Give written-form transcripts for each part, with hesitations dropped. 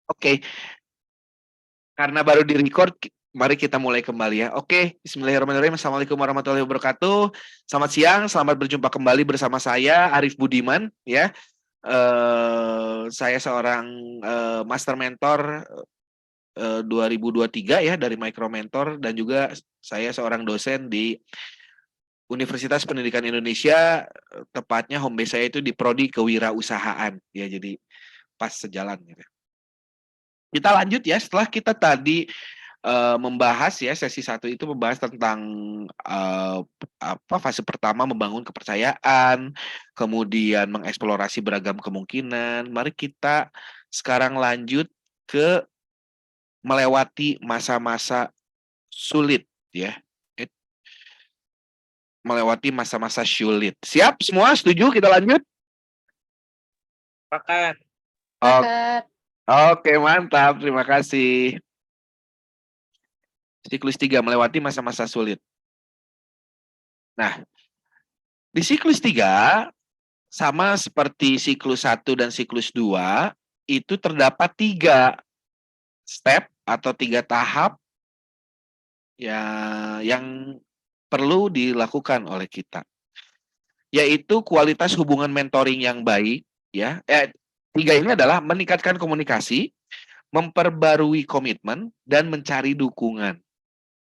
Oke, karena baru di-record, mari kita mulai kembali ya. Oke, bismillahirrahmanirrahim. Assalamualaikum warahmatullahi wabarakatuh. Selamat siang, selamat berjumpa kembali bersama saya Arif Budiman ya. Saya seorang master mentor 2023 ya dari Micro Mentor, dan juga saya seorang dosen di Universitas Pendidikan Indonesia, tepatnya home base saya itu di Prodi Kewirausahaan ya, jadi pas sejalan gitu. Kita lanjut ya, setelah kita tadi membahas ya, sesi 1 itu membahas tentang fase pertama membangun kepercayaan, kemudian mengeksplorasi beragam kemungkinan. Mari kita sekarang lanjut ke melewati masa-masa sulit ya. Melewati masa-masa sulit. Siap semua? Setuju kita lanjut? Sepakat. Oke, mantap. Terima kasih. Siklus 3, melewati masa-masa sulit. Nah, di siklus 3, sama seperti siklus 1 dan siklus 2, itu terdapat 3 step atau 3 tahap ya, yang perlu dilakukan oleh kita. Yaitu kualitas hubungan mentoring yang baik, ya. 3 ini adalah meningkatkan komunikasi, memperbarui komitmen, dan mencari dukungan.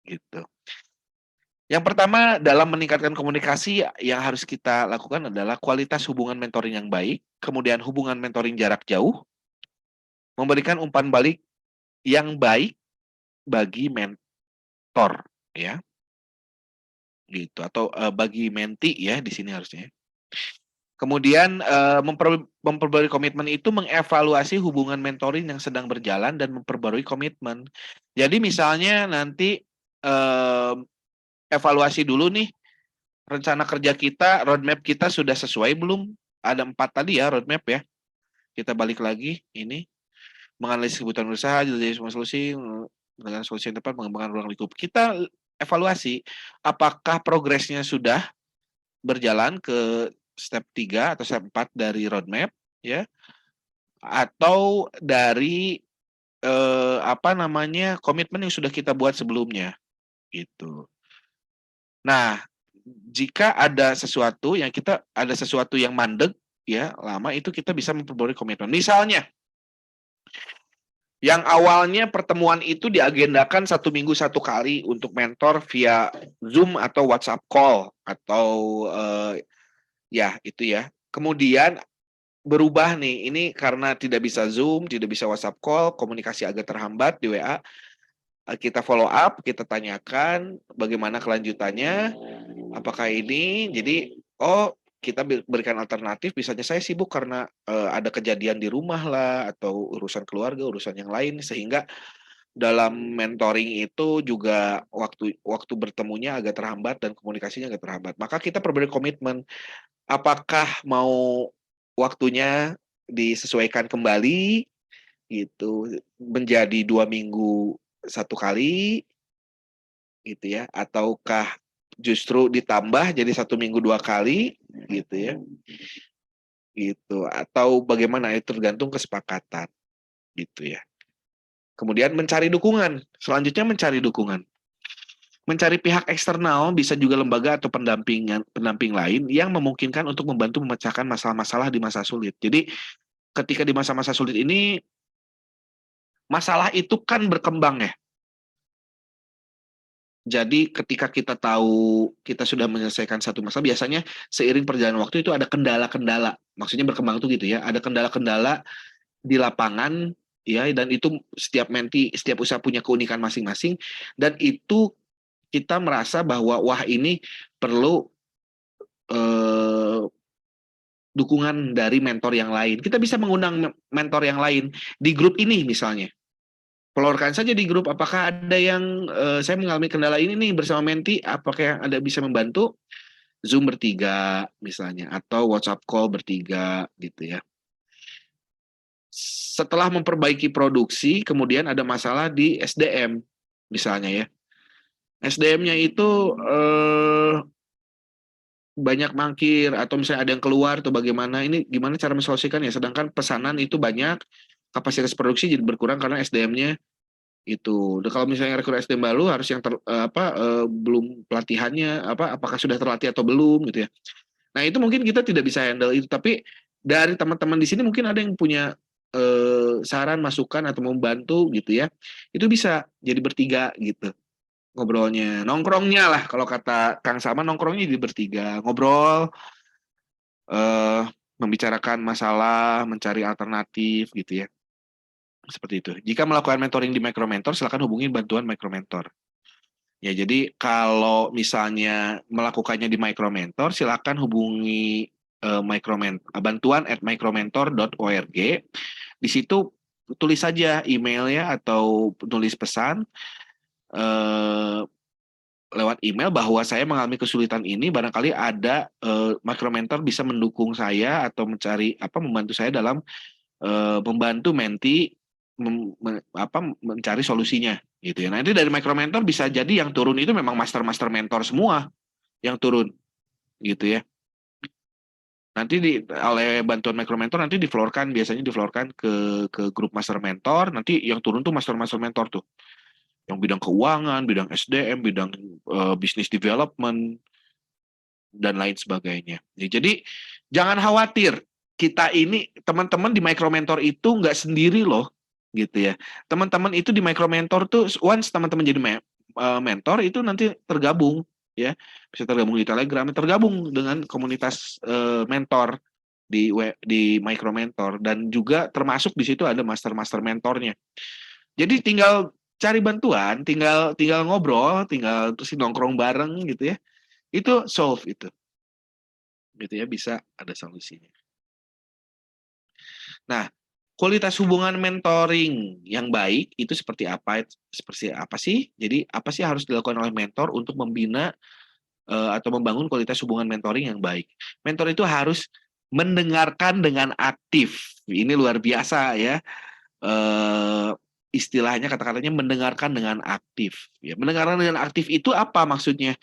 Gitu. Yang pertama, dalam meningkatkan komunikasi yang harus kita lakukan adalah kualitas hubungan mentoring yang baik, kemudian hubungan mentoring jarak jauh, memberikan umpan balik yang baik bagi mentor ya. Gitu, atau bagi menti ya di sini harusnya. Kemudian memperbarui komitmen itu mengevaluasi hubungan mentoring yang sedang berjalan dan memperbarui komitmen. Jadi misalnya nanti evaluasi dulu nih, rencana kerja kita, roadmap kita sudah sesuai belum? Ada 4 tadi ya roadmap ya. Kita balik lagi ini, menganalisis kebutuhan usaha, jadi semua solusi dengan solusi yang tepat, mengembangkan ruang lingkup. Kita evaluasi apakah progresnya sudah berjalan ke step 3 atau step 4 dari roadmap ya, atau dari komitmen yang sudah kita buat sebelumnya gitu. Nah, jika ada sesuatu yang mandek ya, lama, itu kita bisa memperbarui komitmen. Misalnya yang awalnya pertemuan itu diagendakan 1 minggu 1 kali untuk mentor via Zoom atau WhatsApp call atau ya itu ya. Kemudian berubah nih, ini karena tidak bisa Zoom, tidak bisa WhatsApp call, komunikasi agak terhambat di WA. Kita follow up, kita tanyakan bagaimana kelanjutannya, apakah ini, jadi kita berikan alternatif, misalnya saya sibuk karena ada kejadian di rumah lah, atau urusan keluarga, urusan yang lain, sehingga dalam mentoring itu juga waktu bertemunya agak terhambat dan komunikasinya agak terhambat. Maka kita perlu komitmen, apakah mau waktunya disesuaikan kembali gitu, menjadi 2 minggu 1 kali gitu ya, ataukah justru ditambah jadi 1 minggu 2 kali gitu ya. Gitu, atau bagaimana, itu tergantung kesepakatan gitu ya. Kemudian mencari dukungan, selanjutnya mencari dukungan. Mencari pihak eksternal, bisa juga lembaga atau pendamping lain yang memungkinkan untuk membantu memecahkan masalah-masalah di masa sulit. Jadi ketika di masa-masa sulit ini, masalah itu kan berkembang ya. Jadi ketika kita tahu kita sudah menyelesaikan satu masalah, biasanya seiring perjalanan waktu itu ada kendala-kendala. Maksudnya berkembang tuh gitu ya, ada kendala-kendala di lapangan ya, dan itu setiap usaha punya keunikan masing-masing, dan itu kita merasa bahwa wah, ini perlu dukungan dari mentor yang lain. Kita bisa mengundang mentor yang lain di grup ini misalnya. Keluarkan saja di grup, apakah ada yang saya mengalami kendala ini nih bersama menti, apakah yang ada bisa membantu? Zoom bertiga misalnya, atau WhatsApp call bertiga gitu ya. Setelah memperbaiki produksi, kemudian ada masalah di SDM misalnya ya. SDM-nya itu banyak mangkir, atau misalnya ada yang keluar atau bagaimana, ini gimana cara mensolosikan ya, sedangkan pesanan itu banyak, kapasitas produksi jadi berkurang karena SDM-nya itu. Dan kalau misalnya rekrut SDM baru harus yang belum pelatihannya apakah sudah terlatih atau belum gitu ya. Nah, itu mungkin kita tidak bisa handle itu, tapi dari teman-teman di sini mungkin ada yang punya saran, masukan atau membantu gitu ya. Itu bisa jadi bertiga gitu. Ngobrolnya, nongkrongnya lah kalau kata Kang Salman, nongkrongnya jadi bertiga, ngobrol eh membicarakan masalah, mencari alternatif gitu ya. Seperti itu. Jika melakukan mentoring di Micromentor, silakan hubungi bantuan Micromentor. Ya, jadi kalau misalnya melakukannya di Micromentor, silakan hubungi bantuan@micromentor.org. Di situ tulis saja emailnya atau tulis pesan eh, lewat email bahwa saya mengalami kesulitan ini, barangkali ada Micromentor bisa mendukung saya atau membantu saya dalam membantu menti mencari solusinya gitu ya. Nanti dari Micromentor bisa jadi yang turun itu memang master mentor semua yang turun gitu ya. Nanti oleh bantuan Micromentor nanti biasanya difloorkan ke grup master mentor, nanti yang turun tuh master mentor tuh. Yang bidang keuangan, bidang SDM, bidang business development dan lain sebagainya. Ya, jadi jangan khawatir, kita ini teman-teman di Micromentor itu nggak sendiri loh gitu ya. Teman-teman itu di Micromentor tuh once teman-teman jadi mentor itu nanti tergabung ya, bisa tergabung di Telegram, tergabung dengan komunitas mentor di Micromentor, dan juga termasuk di situ ada master mentornya. Jadi tinggal cari bantuan, tinggal ngobrol, tinggal terus nongkrong bareng gitu ya. Itu solve itu. Gitu ya, bisa ada solusinya. Nah, kualitas hubungan mentoring yang baik itu seperti apa? Seperti apa sih? Jadi apa sih harus dilakukan oleh mentor untuk membina atau membangun kualitas hubungan mentoring yang baik? Mentor itu harus mendengarkan dengan aktif. Ini luar biasa ya. Istilahnya, kata-katanya mendengarkan dengan aktif. Ya, mendengarkan dengan aktif itu apa maksudnya?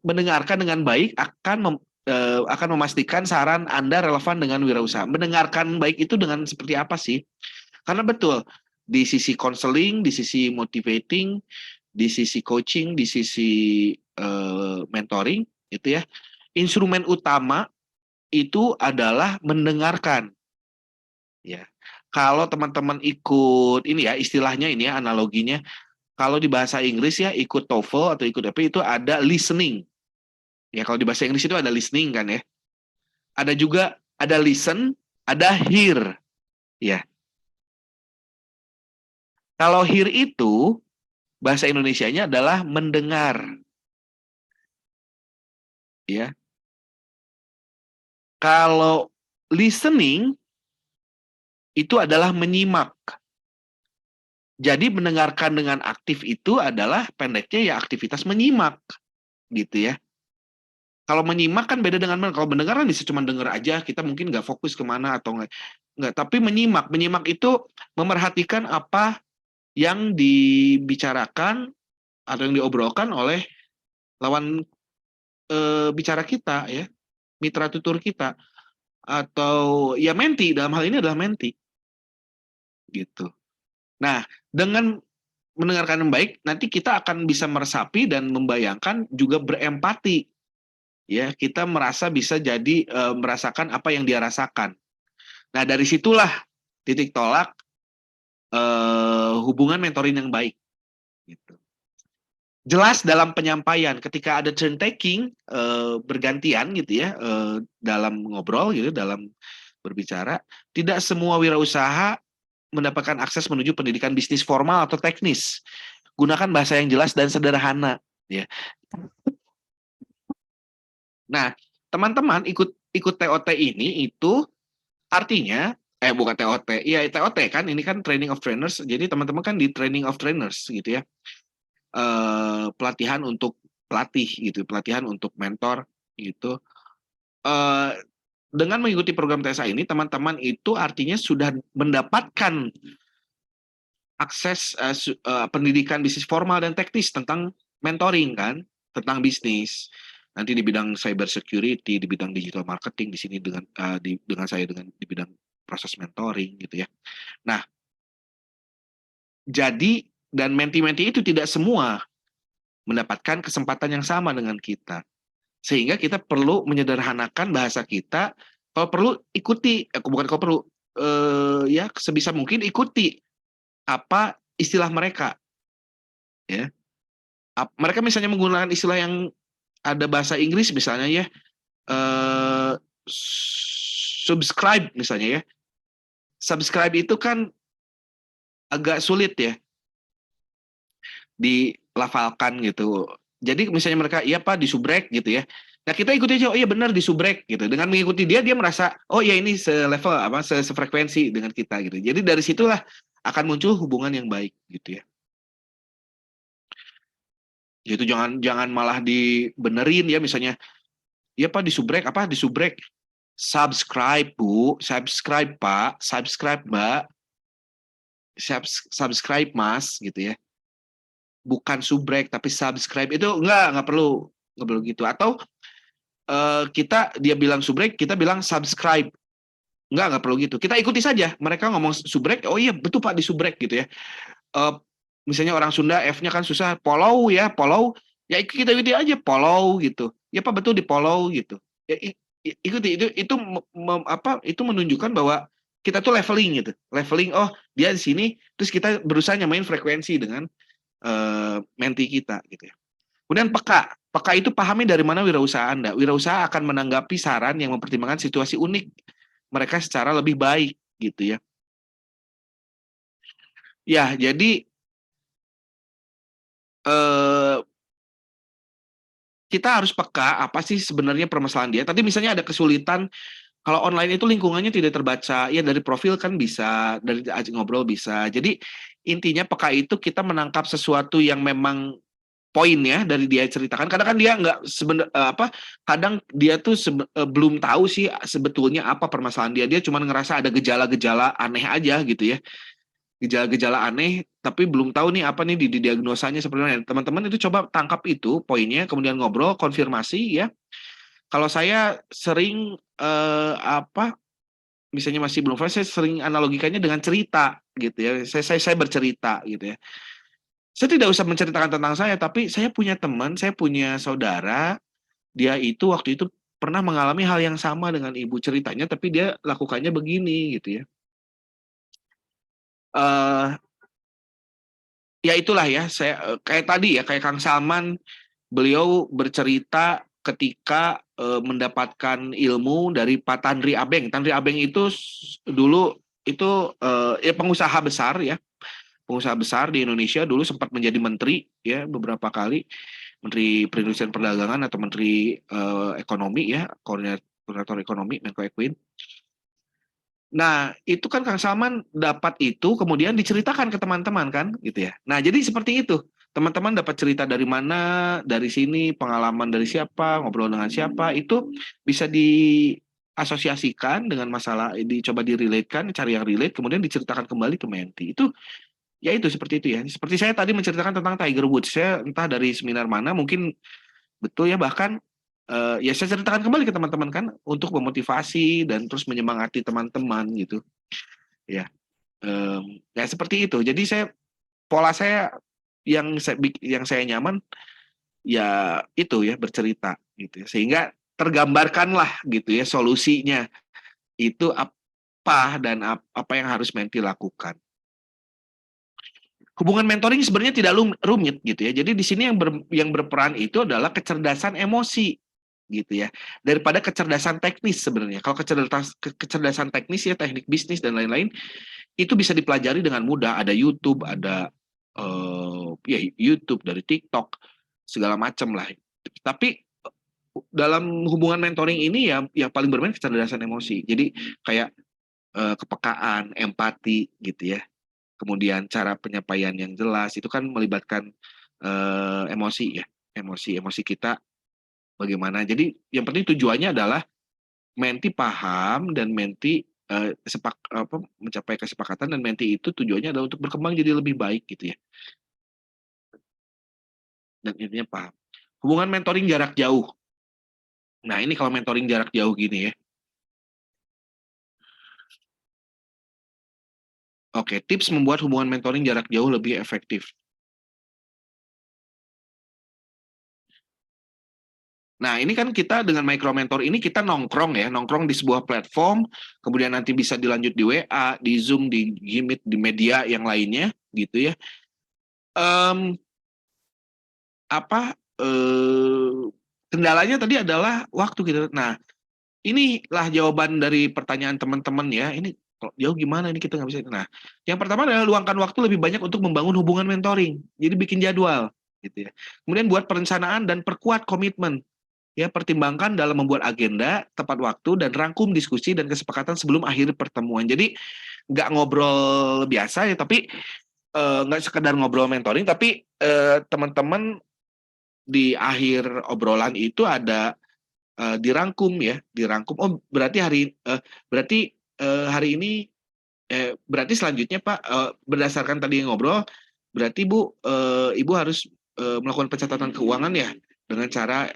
Mendengarkan dengan baik akan memastikan saran Anda relevan dengan wirausaha. Mendengarkan baik itu dengan seperti apa sih? Karena betul, di sisi counseling, di sisi motivating, di sisi coaching, di sisi mentoring, itu ya, instrumen utama itu adalah mendengarkan. Ya, kalau teman-teman ikut ini ya, istilahnya ini ya, analoginya, kalau di bahasa Inggris ya ikut TOEFL atau ikut apa itu ada listening. Ya, kalau di bahasa Inggris itu ada listening kan ya. Ada juga ada listen, ada hear. Ya. Kalau hear itu bahasa Indonesianya adalah mendengar. Ya. Kalau listening itu adalah menyimak. Jadi mendengarkan dengan aktif itu adalah pendeknya ya aktivitas menyimak gitu ya. Kalau menyimak kan beda dengan kalau mendengar kan bisa cuma dengar aja, kita mungkin nggak fokus kemana atau nggak. Tapi menyimak itu memerhatikan apa yang dibicarakan atau yang diobrolkan oleh lawan bicara kita ya, mitra tutur kita, atau ya menti, dalam hal ini adalah menti gitu. Nah, dengan mendengarkan yang baik, nanti kita akan bisa meresapi dan membayangkan, juga berempati ya, kita merasa bisa jadi merasakan apa yang dia rasakan. Nah, dari situlah titik tolak hubungan mentoring yang baik gitu. Jelas dalam penyampaian, ketika ada turn taking bergantian gitu ya, dalam ngobrol gitu, dalam berbicara, tidak semua wirausaha mendapatkan akses menuju pendidikan bisnis formal atau teknis. Gunakan bahasa yang jelas dan sederhana ya. Nah, teman-teman ikut TOT ini itu artinya bukan TOT, iya TOT kan, ini kan training of trainers. Jadi teman-teman kan di training of trainers gitu ya. Pelatihan untuk pelatih gitu, pelatihan untuk mentor gitu. Dengan mengikuti program TSA ini, teman-teman itu artinya sudah mendapatkan akses pendidikan bisnis formal dan teknis tentang mentoring kan, tentang bisnis. Nanti di bidang cyber security, di bidang digital marketing, di sini dengan saya dengan di bidang proses mentoring gitu ya. Nah, jadi dan menti-menti itu tidak semua mendapatkan kesempatan yang sama dengan kita. Sehingga kita perlu menyederhanakan bahasa kita, kalau perlu ikuti, bukan kalau perlu, ya sebisa mungkin ikuti apa istilah mereka, ya. Mereka misalnya menggunakan istilah yang ada bahasa Inggris misalnya ya, eh, subscribe misalnya ya. Subscribe itu kan agak sulit ya dilafalkan gitu. Jadi misalnya mereka, iya Pak disubrek gitu ya. Nah kita ikuti aja, oh iya benar disubrek gitu. Dengan mengikuti dia, dia merasa, oh iya ini selevel apa, sefrekuensi dengan kita gitu. Jadi dari situlah akan muncul hubungan yang baik gitu ya. Gitu jangan jangan malah dibenerin ya misalnya, iya Pak disubrek apa disubrek. Subscribe Bu, subscribe Pak, subscribe Mbak, subscribe Mas gitu ya. Bukan subrek tapi subscribe itu nggak perlu gitu. Atau kita dia bilang subrek, kita bilang subscribe. Nggak perlu gitu. Kita ikuti saja. Mereka ngomong subrek, oh iya betul Pak di subrek gitu ya. Uh, Misalnya orang Sunda F-nya kan susah, follow ya, follow. Ya kita ikuti aja follow gitu. Ya Pak betul di follow gitu. Ya ikuti itu apa? Itu menunjukkan bahwa kita tuh leveling gitu. Leveling, oh dia di sini, terus kita berusaha nyamain frekuensi dengan menti kita gitu ya. Kemudian peka. Peka itu pahami dari mana wirausaha Anda. Wirausaha akan menanggapi saran yang mempertimbangkan situasi unik mereka secara lebih baik gitu ya. Ya, jadi eh, kita harus peka apa sih sebenarnya permasalahan dia. Tadi misalnya ada kesulitan kalau online itu lingkungannya tidak terbaca, ya dari profil kan bisa, dari ajak ngobrol bisa. Jadi intinya peka itu kita menangkap sesuatu yang memang poinnya dari dia ceritakan. Kadang kan dia nggak apa? Kadang dia tuh belum tahu sih sebetulnya apa permasalahan dia. Dia cuma ngerasa ada gejala-gejala aneh aja gitu ya. Gejala-gejala aneh, tapi belum tahu nih apa nih di diagnosanya seperti apa. Teman-teman itu coba tangkap itu poinnya, kemudian ngobrol, konfirmasi ya. Kalau saya sering apa? Misalnya masih belum saya sering analogikannya dengan cerita gitu ya. Saya bercerita gitu ya. Saya tidak usah menceritakan tentang saya, tapi saya punya teman, saya punya saudara, dia itu waktu itu pernah mengalami hal yang sama dengan ibu ceritanya, tapi dia lakukannya begini gitu ya. Uh, Ya itulah ya, saya kayak tadi ya, kayak Kang Salman, beliau bercerita ketika mendapatkan ilmu dari Pak Tanri Abeng. Tanri Abeng itu dulu itu ya pengusaha besar ya, pengusaha besar di Indonesia, dulu sempat menjadi menteri ya beberapa kali, menteri perindustrian perdagangan atau menteri ekonomi ya, koordinator ekonomi Menko Equin. Nah, itu kan Kang Salman dapat itu kemudian diceritakan ke teman-teman kan gitu ya. Nah, jadi seperti itu. Teman-teman dapat cerita dari mana, dari sini, pengalaman dari siapa, ngobrol dengan siapa, itu bisa diasosiasikan dengan masalah, dicoba direlatekan, cari yang relate, kemudian diceritakan kembali ke menti. Itu ya itu seperti itu ya. Seperti saya tadi menceritakan tentang Tiger Woods. Saya entah dari seminar mana, mungkin betul ya, bahkan ya saya ceritakan kembali ke teman-teman kan untuk memotivasi dan terus menyemangati teman-teman gitu ya. Ya seperti itu. Jadi pola saya yang saya nyaman ya itu ya bercerita gitu ya. Sehingga tergambarkanlah gitu ya solusinya itu apa dan apa yang harus menti lakukan. Hubungan mentoring sebenarnya tidak rumit gitu ya. Jadi di sini yang berperan itu adalah kecerdasan emosi gitu ya. Daripada kecerdasan teknis sebenarnya. Kalau kecerdasan teknis ya, teknik bisnis dan lain-lain itu bisa dipelajari dengan mudah. Ada YouTube, ada ya YouTube, dari TikTok, segala macam lah. Tapi dalam hubungan mentoring ini ya yang paling bermain kecerdasan emosi. Jadi kayak kepekaan, empati gitu ya. Kemudian cara penyampaian yang jelas itu kan melibatkan emosi ya, emosi kita bagaimana. Jadi yang penting tujuannya adalah menti paham dan menti mencapai kesepakatan, dan menti itu tujuannya adalah untuk berkembang jadi lebih baik gitu ya. Dan intinya paham. Hubungan mentoring jarak jauh. Nah ini kalau mentoring jarak jauh gini ya, Oke, tips membuat hubungan mentoring jarak jauh lebih efektif. Nah, ini kan kita dengan micro mentor ini kita nongkrong ya, nongkrong di sebuah platform, kemudian nanti bisa dilanjut di WA, di Zoom, di Gmeet, di media yang lainnya, gitu ya. Em, apa kendalanya tadi adalah waktu gitu. Nah, inilah jawaban dari pertanyaan teman-teman ya. Ini kalau jauh gimana ini kita nggak bisa. Nah, yang pertama adalah luangkan waktu lebih banyak untuk membangun hubungan mentoring. Jadi bikin jadwal, gitu ya. Kemudian buat perencanaan dan perkuat komitmen. Ya, pertimbangkan dalam membuat agenda, tepat waktu, dan rangkum diskusi dan kesepakatan sebelum akhir pertemuan. Jadi nggak ngobrol biasa ya, tapi nggak sekedar ngobrol mentoring, tapi teman-teman di akhir obrolan itu ada dirangkum ya, dirangkum. Oh, berarti hari ini berarti selanjutnya Pak, berdasarkan tadi yang ngobrol, berarti Ibu harus melakukan pencatatan keuangan ya dengan cara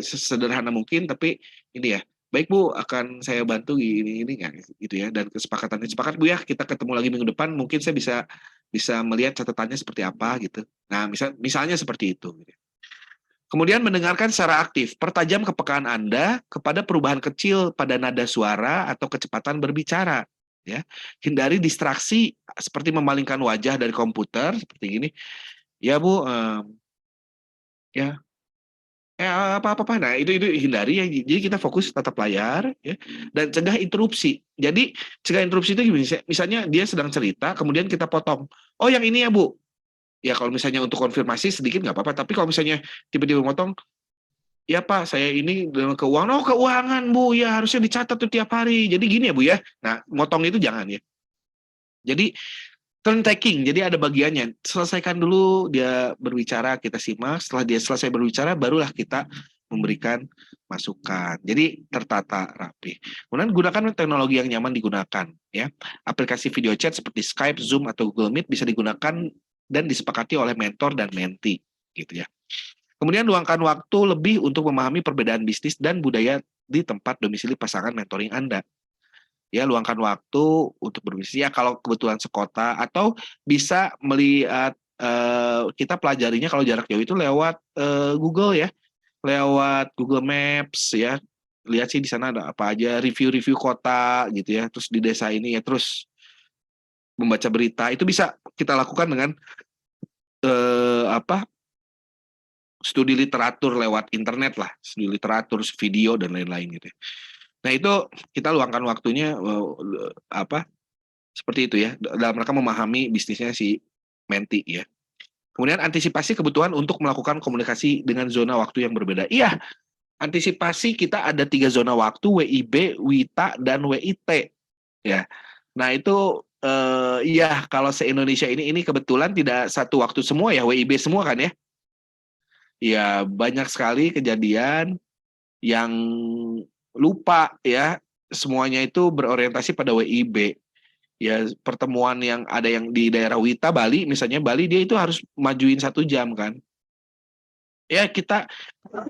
sesederhana mungkin, tapi ini ya, baik Bu, akan saya bantu ini nggak gitu ya, dan kesepakatannya sepakat Bu ya, kita ketemu lagi minggu depan, mungkin saya bisa bisa melihat catatannya seperti apa gitu. Nah, misalnya seperti itu. Kemudian mendengarkan secara aktif, pertajam kepekaan Anda kepada perubahan kecil pada nada suara atau kecepatan berbicara. Ya, hindari distraksi seperti memalingkan wajah dari komputer seperti gini. Ya Bu, ya, apa-apa. Nah itu hindari ya. Jadi kita fokus tatap layar, ya, dan cegah interupsi. Jadi cegah interupsi itu gimana? Misalnya dia sedang cerita, kemudian kita potong. Oh yang ini ya Bu. Ya kalau misalnya untuk konfirmasi sedikit nggak apa-apa. Tapi kalau misalnya tiba-tiba potong, ya Pak, saya ini dengan keuangan. Oh keuangan Bu, ya harusnya dicatat tuh tiap hari. Jadi gini ya Bu ya. Nah, motong itu jangan ya. Jadi turn taking, jadi ada bagiannya. Selesaikan dulu dia berbicara, kita simak. Setelah dia selesai berbicara, barulah kita memberikan masukan. Jadi tertata rapi. Kemudian gunakan teknologi yang nyaman digunakan. Ya, aplikasi video chat seperti Skype, Zoom, atau Google Meet bisa digunakan dan disepakati oleh mentor dan mentee, gitu ya. Kemudian luangkan waktu lebih untuk memahami perbedaan bisnis dan budaya di tempat domisili pasangan mentoring Anda. Ya, luangkan waktu untuk berbisnis ya kalau kebetulan sekota, atau bisa melihat kita pelajarinya kalau jarak jauh itu lewat Google ya, lewat Google Maps ya. Lihat sih di sana ada apa aja, review-review kota gitu ya. Terus di desa ini ya, terus membaca berita itu bisa kita lakukan dengan apa, studi literatur lewat internet lah, studi literatur, video dan lain-lain gitu ya. Nah itu kita luangkan waktunya apa seperti itu ya, dalam rangka memahami bisnisnya si menti ya. Kemudian antisipasi kebutuhan untuk melakukan komunikasi dengan zona waktu yang berbeda. Iya, antisipasi kita ada 3 zona waktu, WIB, WITA, dan WIT ya. Nah itu iya, kalau se-Indonesia ini kebetulan tidak satu waktu semua ya, WIB semua kan ya. Ya banyak sekali kejadian yang lupa ya, semuanya itu berorientasi pada WIB. Ya pertemuan yang ada yang di daerah Wita Bali, misalnya Bali, dia itu harus majuin 1 jam kan. Ya kita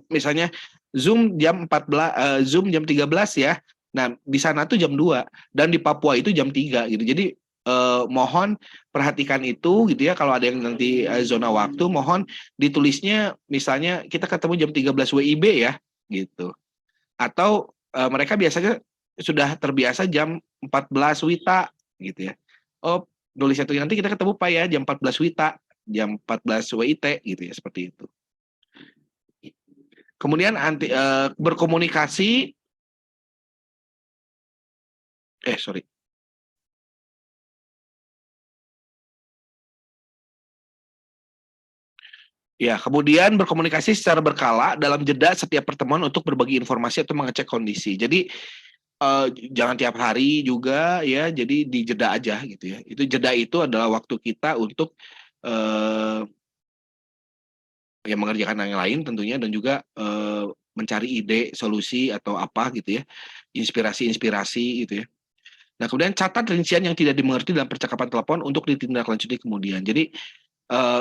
misalnya Zoom jam 13 ya. Nah di sana tuh jam 2 dan di Papua itu jam 3 gitu. Jadi mohon perhatikan itu gitu ya, kalau ada yang nanti zona waktu, mohon ditulisnya misalnya kita ketemu jam 13 WIB ya gitu. Atau mereka biasanya sudah terbiasa jam 14 WITA gitu ya. Oh, nulis satu nanti kita ketemu Pak ya jam 14 WITA, jam 14 WIT gitu ya, seperti itu. Kemudian berkomunikasi sorry. Ya, kemudian berkomunikasi secara berkala dalam jeda setiap pertemuan untuk berbagi informasi atau mengecek kondisi. Jadi jangan tiap hari juga ya, jadi di jeda aja gitu ya. Itu jeda itu adalah waktu kita untuk ya mengerjakan yang lain tentunya, dan juga mencari ide, solusi atau apa gitu ya, inspirasi-inspirasi gitu ya. Nah kemudian catat rincian yang tidak dimengerti dalam percakapan telepon untuk ditindaklanjuti kemudian. Jadi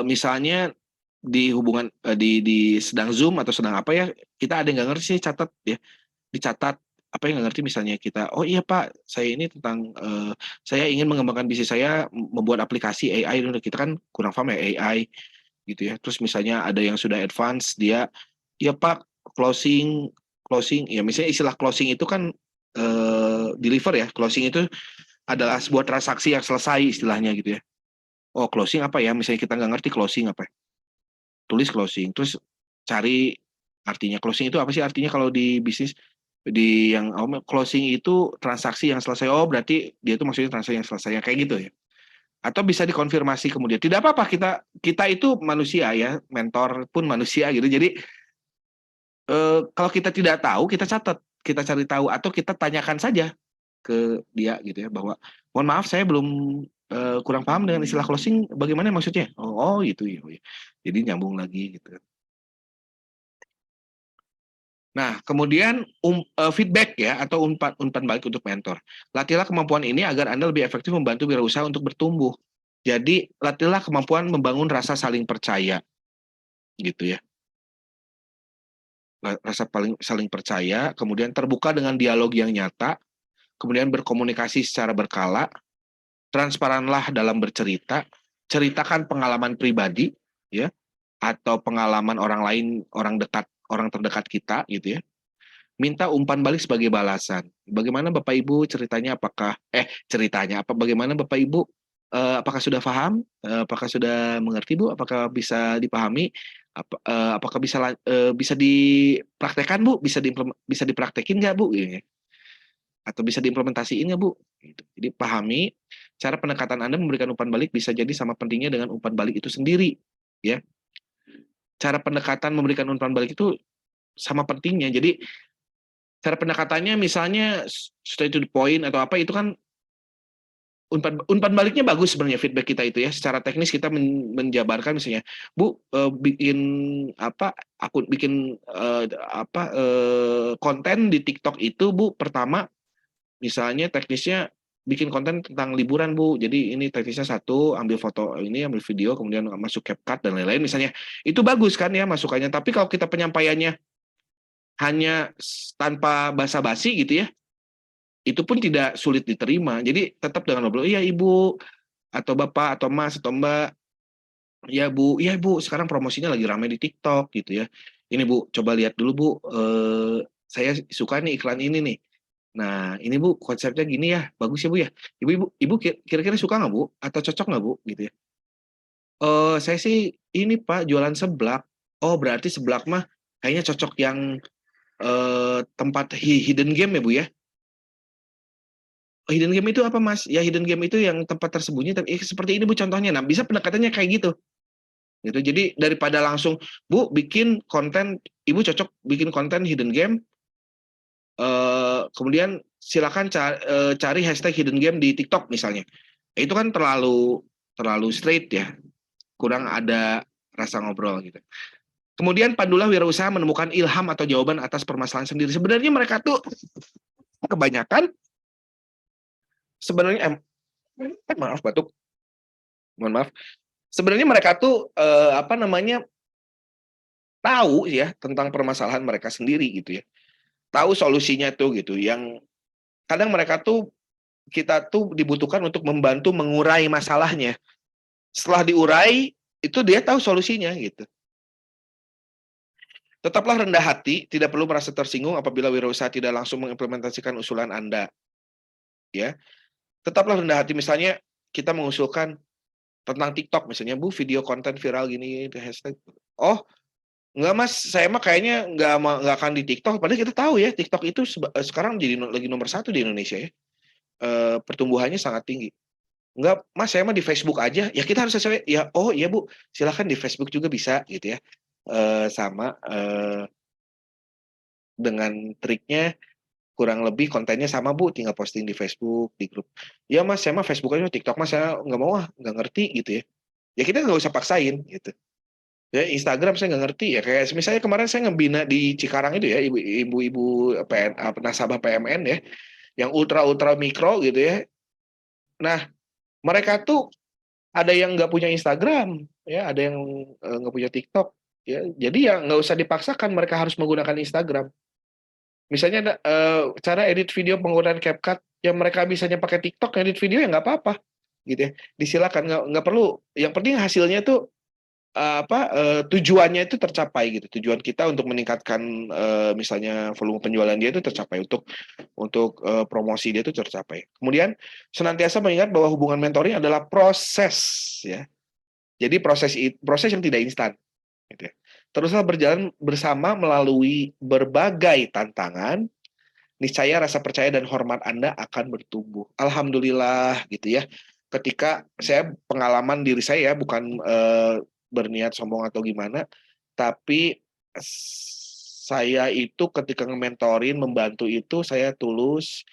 misalnya di hubungan di sedang Zoom atau sedang apa ya, kita ada yang nggak ngerti sih, catat ya, dicatat apa yang nggak ngerti misalnya kita, "Oh iya Pak, saya ini tentang, saya ingin mengembangkan bisnis saya membuat aplikasi AI," kita kan kurang paham ya AI gitu ya. Terus misalnya ada yang sudah advance dia, "Iya Pak, closing closing," ya misalnya istilah closing itu kan, deliver ya, closing itu adalah sebuah transaksi yang selesai istilahnya gitu ya. Oh closing apa ya? Misalnya kita nggak ngerti closing apa ya, tulis closing, terus cari artinya. Closing itu apa sih artinya kalau di bisnis? Di yang closing itu transaksi yang selesai. Oh berarti dia itu maksudnya transaksi yang selesai, kayak gitu ya. Atau bisa dikonfirmasi kemudian. Tidak apa-apa, kita kita itu manusia ya, mentor pun manusia gitu. Jadi kalau kita tidak tahu, kita catat, kita cari tahu atau kita tanyakan saja ke dia gitu ya, bahwa mohon maaf saya belum kurang paham dengan istilah closing, bagaimana maksudnya? Oh, oh gitu ya. Jadi nyambung lagi gitu. Nah, kemudian feedback ya atau umpan balik untuk mentor. Latihlah kemampuan ini agar Anda lebih efektif membantu wirausaha untuk bertumbuh. Jadi, latihlah kemampuan membangun rasa saling percaya gitu ya. Rasa saling percaya, kemudian terbuka dengan dialog yang nyata, kemudian berkomunikasi secara berkala, transparanlah dalam bercerita, ceritakan pengalaman pribadi ya atau pengalaman orang lain, orang dekat, orang terdekat kita gitu ya. Minta umpan balik sebagai balasan. Bagaimana Bapak Ibu ceritanya, apakah ceritanya apa, bagaimana Bapak Ibu, apakah sudah paham, apakah sudah mengerti Bu, apakah bisa dipahami, apakah bisa dipraktekkan Bu, bisa dipraktekin nggak Bu, gitu ya. Atau bisa diimplementasiin nggak Bu, gitu. Jadi pahami cara pendekatan Anda memberikan umpan balik bisa jadi sama pentingnya dengan umpan balik itu sendiri ya. Cara pendekatan memberikan umpan balik itu sama pentingnya. Jadi cara pendekatannya misalnya straight to the point atau apa, itu kan umpan umpan baliknya bagus sebenarnya, feedback kita itu ya. Secara teknis kita menjabarkan misalnya, "Bu, bikin apa, akun bikin, konten di TikTok itu Bu, pertama misalnya teknisnya bikin konten tentang liburan Bu. Jadi ini teknisnya satu, ambil foto ini, ambil video, kemudian masuk CapCut dan lain-lain," misalnya. Itu bagus kan ya masukannya. Tapi kalau kita penyampaiannya hanya tanpa basa-basi gitu ya, itu pun tidak sulit diterima. Jadi tetap dengan ngobrol, "Iya Ibu, atau Bapak, atau Mas, atau Mbak, iya Bu, sekarang promosinya lagi ramai di TikTok gitu ya. Ini Bu, coba lihat dulu Bu, saya suka nih iklan ini nih. Nah, ini Bu, konsepnya gini ya, bagus ya Bu ya. Ibu kira-kira suka nggak Bu? Atau cocok nggak Bu?" Gitu ya. Saya sih ini Pak, jualan seblak." "Oh, berarti seblak mah kayaknya cocok yang, tempat hidden game ya Bu ya?" "Hidden game itu apa Mas?" "Ya hidden game itu yang tempat tersembunyi tapi seperti ini Bu contohnya." Nah, bisa pendekatannya kayak gitu. Gitu. Jadi daripada langsung, "Bu bikin konten, Ibu cocok bikin konten hidden game, kemudian silakan cari hashtag hidden game di TikTok," misalnya. Itu kan terlalu terlalu straight ya, kurang ada rasa ngobrol gitu. Kemudian pandulah wirausaha menemukan ilham atau jawaban atas permasalahan sendiri. Sebenarnya mereka tuh kebanyakan sebenarnya maaf batuk, mohon maaf. Sebenarnya mereka tuh, apa namanya, tahu ya tentang permasalahan mereka sendiri gitu ya. Tahu solusinya tuh gitu, yang kadang mereka tuh kita tuh dibutuhkan untuk membantu mengurai masalahnya. Setelah diurai, itu dia tahu solusinya gitu. Tetaplah rendah hati, tidak perlu merasa tersinggung apabila wirausaha tidak langsung mengimplementasikan usulan Anda, ya. Tetaplah rendah hati, misalnya kita mengusulkan tentang TikTok misalnya, "Bu, video konten viral gini, hashtag." "Oh, enggak Mas, saya mah kayaknya nggak akan di TikTok." Padahal kita tahu ya, TikTok itu sekarang jadi lagi nomor satu di Indonesia ya, pertumbuhannya sangat tinggi. "Enggak Mas, saya mah di Facebook aja." Ya kita harus sesuai, ya, "Oh iya Bu, silakan di Facebook juga bisa," gitu ya. Sama, dengan triknya kurang lebih kontennya sama Bu, tinggal posting di Facebook, di grup. "Ya Mas, saya mah Facebook aja, TikTok mah saya nggak mau ah, nggak ngerti," gitu ya. Ya kita nggak usah paksain gitu. Ya Instagram saya nggak ngerti ya, kayak misalnya kemarin saya ngebina di Cikarang itu ya, ibu-ibu nasabah PMN ya, yang ultra-ultra mikro gitu ya. Nah, mereka tuh ada yang nggak punya Instagram, ya, ada yang, nggak punya TikTok, ya. Jadi ya nggak usah dipaksakan mereka harus menggunakan Instagram. Misalnya cara edit video penggunaan CapCut yang mereka bisanya pakai TikTok edit video ya nggak apa-apa gitu ya. Disilakan nggak perlu. Yang penting hasilnya tuh tujuannya itu tercapai gitu. Tujuan kita untuk meningkatkan misalnya volume penjualan dia itu tercapai untuk promosi dia itu tercapai. Kemudian senantiasa mengingat bahwa hubungan mentoring adalah proses ya. Jadi proses yang tidak instan gitu ya. Teruslah berjalan bersama melalui berbagai tantangan, niscaya rasa percaya dan hormat Anda akan bertumbuh. Alhamdulillah gitu ya. Ketika saya pengalaman diri saya bukan berniat sombong atau gimana, tapi saya itu ketika nge-mentorin, membantu itu saya tulus,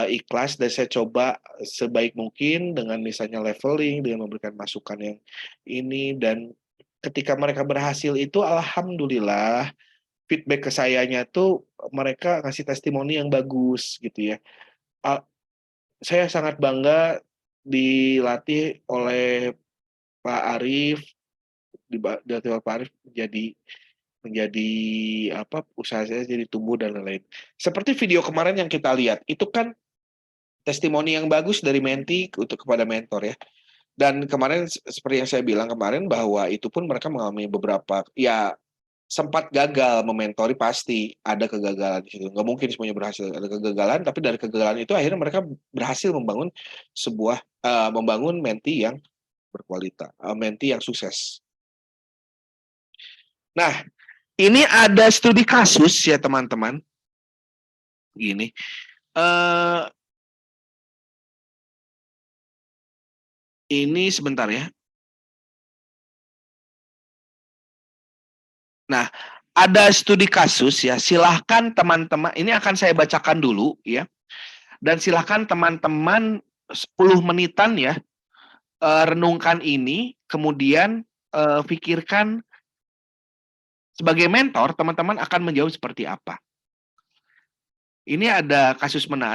ikhlas dan saya coba sebaik mungkin dengan misalnya leveling, dengan memberikan masukan yang ini dan ketika mereka berhasil itu alhamdulillah feedback ke sayanya tuh mereka ngasih testimoni yang bagus gitu ya. Saya sangat bangga dilatih oleh Pak Arif, dilatih oleh Pak Arif menjadi usaha saya jadi tumbuh dan lain-lain. Seperti video kemarin yang kita lihat, itu kan testimoni yang bagus dari menti untuk kepada mentor ya. Dan kemarin seperti yang saya bilang kemarin bahwa itu pun mereka mengalami beberapa ya sempat gagal mementori pasti ada kegagalan di situ. Nggak mungkin semuanya berhasil ada kegagalan, tapi dari kegagalan itu akhirnya mereka berhasil membangun menti yang berkualitas, menti yang sukses. Nah, ini ada studi kasus ya teman-teman. Gini, ini sebentar ya. Nah, ada studi kasus ya. Silahkan teman-teman, ini akan saya bacakan dulu ya. Dan silahkan teman-teman 10 menitan ya, renungkan ini, kemudian pikirkan sebagai mentor, teman-teman akan menjawab seperti apa. Ini ada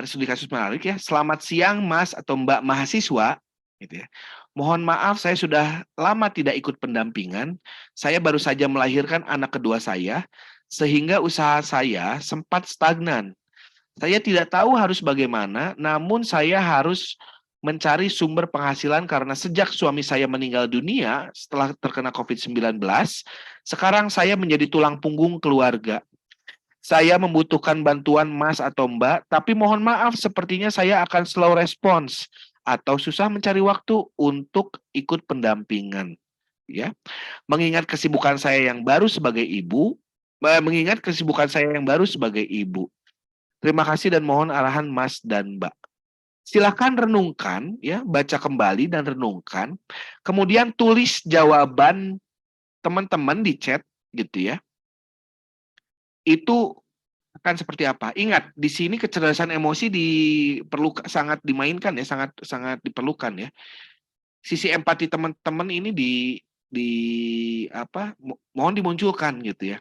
studi kasus menarik ya. Selamat siang Mas atau Mbak mahasiswa, gitu ya. Mohon maaf saya sudah lama tidak ikut pendampingan. Saya baru saja melahirkan anak kedua saya, sehingga usaha saya sempat stagnan. Saya tidak tahu harus bagaimana, namun saya harus mencari sumber penghasilan karena sejak suami saya meninggal dunia setelah terkena COVID-19, sekarang saya menjadi tulang punggung keluarga. Saya membutuhkan bantuan Mas atau Mbak, tapi mohon maaf sepertinya saya akan slow response atau susah mencari waktu untuk ikut pendampingan. Ya, mengingat kesibukan saya yang baru sebagai ibu. Terima kasih dan mohon arahan Mas dan Mbak. Silakan renungkan, ya, baca kembali dan renungkan. Kemudian tulis jawaban teman-teman di chat, gitu ya. Itu akan seperti apa? Ingat, di sini kecerdasan emosi sangat dimainkan ya, sangat sangat diperlukan ya. Sisi empati teman-teman ini mohon dimunculkan gitu ya.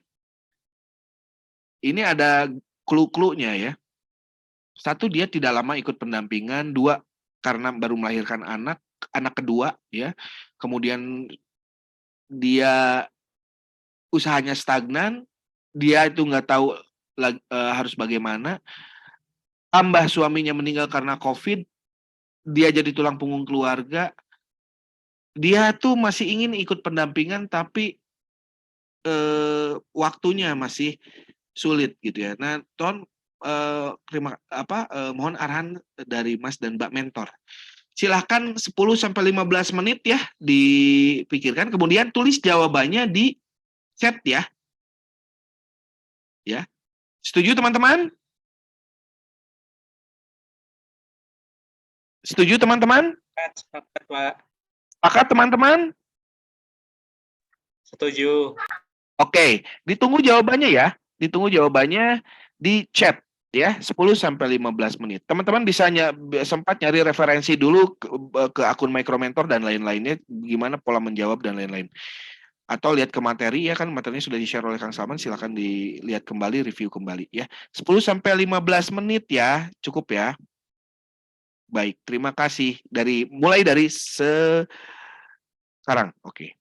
Ini ada clue-cluenya ya. Satu, dia tidak lama ikut pendampingan. Dua, karena baru melahirkan anak kedua ya. Kemudian dia usahanya stagnan, dia itu nggak tahu harus bagaimana. Tambah suaminya meninggal karena COVID, dia jadi tulang punggung keluarga. Dia tuh masih ingin ikut pendampingan tapi waktunya masih sulit gitu ya. Nah, mohon arahan dari Mas dan Mbak mentor. Silahkan 10-15 menit ya dipikirkan, kemudian tulis jawabannya di chat ya. Ya. Setuju teman-teman? Setuju teman-teman? Sepakat, Pak. Sepakat teman-teman? Setuju. Oke, ditunggu jawabannya ya. Ditunggu jawabannya di chat ya, 10-15 menit. Teman-teman bisa sempat nyari referensi dulu ke akun Micromentor dan lain-lainnya, gimana pola menjawab dan lain-lain. Atau lihat ke materi ya, kan materinya sudah di-share oleh Kang Salman, silakan dilihat kembali, review kembali ya. 10-15 menit ya, cukup ya. Baik, terima kasih. Mulai dari sekarang. Oke.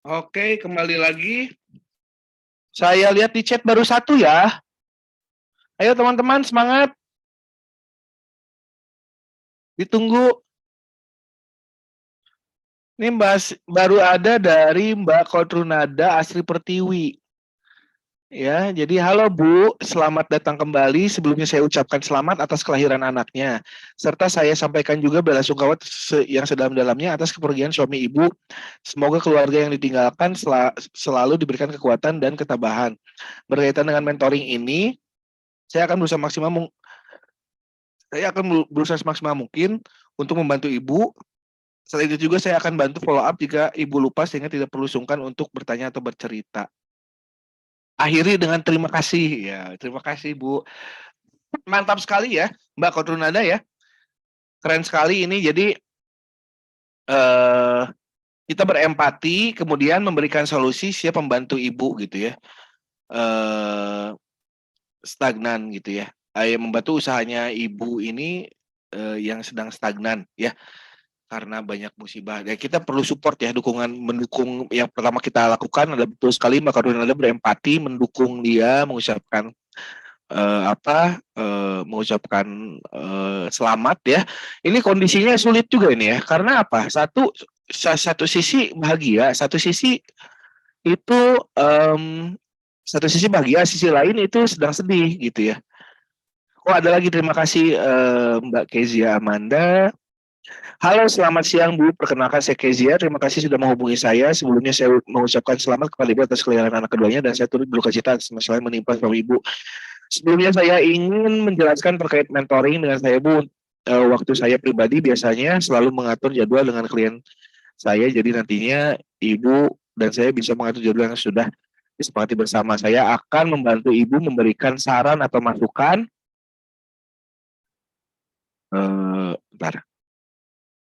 Oke, kembali lagi. Saya lihat di chat baru 1 ya. Ayo teman-teman semangat. Ditunggu. Ini baru ada dari Mbak Kodrunada Asri Pertiwi. Ya, jadi halo Bu, selamat datang kembali. Sebelumnya saya ucapkan selamat atas kelahiran anaknya, serta saya sampaikan juga belasungkawa yang sedalam-dalamnya atas kepergian suami Ibu. Semoga keluarga yang ditinggalkan selalu diberikan kekuatan dan ketabahan. Berkaitan dengan mentoring ini, saya akan berusaha semaksimal mungkin untuk membantu Ibu. Selain itu juga saya akan bantu follow up jika Ibu lupa sehingga tidak perlu sungkan untuk bertanya atau bercerita. Akhiri dengan terima kasih. Ya, terima kasih Bu. Mantap sekali ya Mbak Kodrunada ya. Keren sekali ini. Jadi kita berempati kemudian memberikan solusi, siap membantu Ibu gitu ya. Stagnan gitu ya. Membantu usahanya Ibu ini yang sedang stagnan ya. Karena banyak musibah. Ya, kita perlu support ya, mendukung. Yang pertama kita lakukan adalah betul sekali Mbak Kodrunada berempati, mendukung dia, mengucapkan mengucapkan selamat ya. Ini kondisinya sulit juga ini ya. Karena apa? Satu sisi bahagia, satu sisi itu satu sisi bahagia, sisi lain itu sedang sedih gitu ya. Oh, ada lagi, terima kasih Mbak Kezia Amanda. Halo, selamat siang Bu. Perkenalkan saya Kezia. Terima kasih sudah menghubungi saya. Sebelumnya saya mengucapkan selamat kepada Ibu atas kelahiran anak keduanya dan saya turut berduka cita atas masalah yang menimpa suami Ibu. Sebelumnya saya ingin menjelaskan terkait mentoring dengan saya Bu. Waktu saya pribadi biasanya selalu mengatur jadwal dengan klien saya. Jadi nantinya Ibu dan saya bisa mengatur jadwal yang sudah disepakati bersama. Saya akan membantu Ibu memberikan saran atau masukan. Bentar.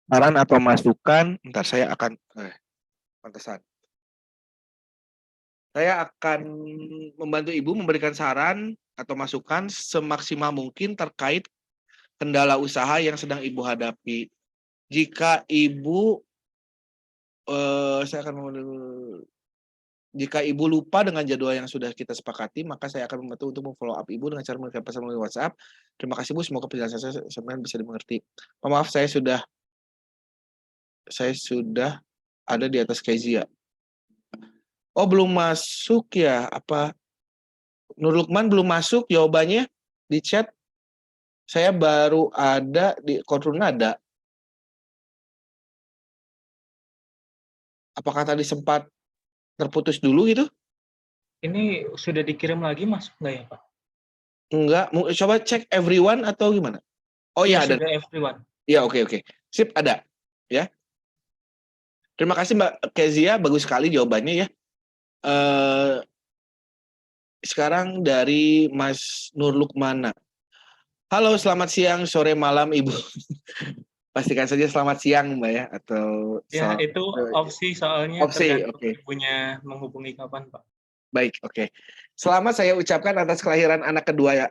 Saran atau masukan. Bentar, saya akan pantesan. Saya akan membantu Ibu memberikan saran atau masukan semaksimal mungkin terkait kendala usaha yang sedang Ibu hadapi. Jika Ibu jika Ibu lupa dengan jadwal yang sudah kita sepakati, maka saya akan membantu untuk memfollow up Ibu dengan cara memberikan pesan melalui WhatsApp. Terima kasih Bu, semoga penjelasan saya sebenarnya bisa dimengerti. Maaf, saya sudah ada di atas Kezia. Oh, belum masuk ya? Apa Nur Lukman belum masuk jawabannya di chat? Saya baru ada di Kodrunada. Apakah tadi sempat terputus dulu gitu? Ini sudah dikirim lagi, masuk nggak ya Pak? Enggak, coba cek everyone atau gimana? Oh ya, ada. Sudah everyone. Ya, oke. Sip, ada. Ya. Terima kasih Mbak Kezia, bagus sekali jawabannya ya. Sekarang dari Mas Nur Lukmana. Halo, selamat siang, sore, malam Ibu. Pastikan saja selamat siang Mbak ya, atau Ya, itu opsi soalnya tergantung Ibunya menghubungi kapan Pak. Baik, oke. Selamat saya ucapkan atas kelahiran anak keduanya.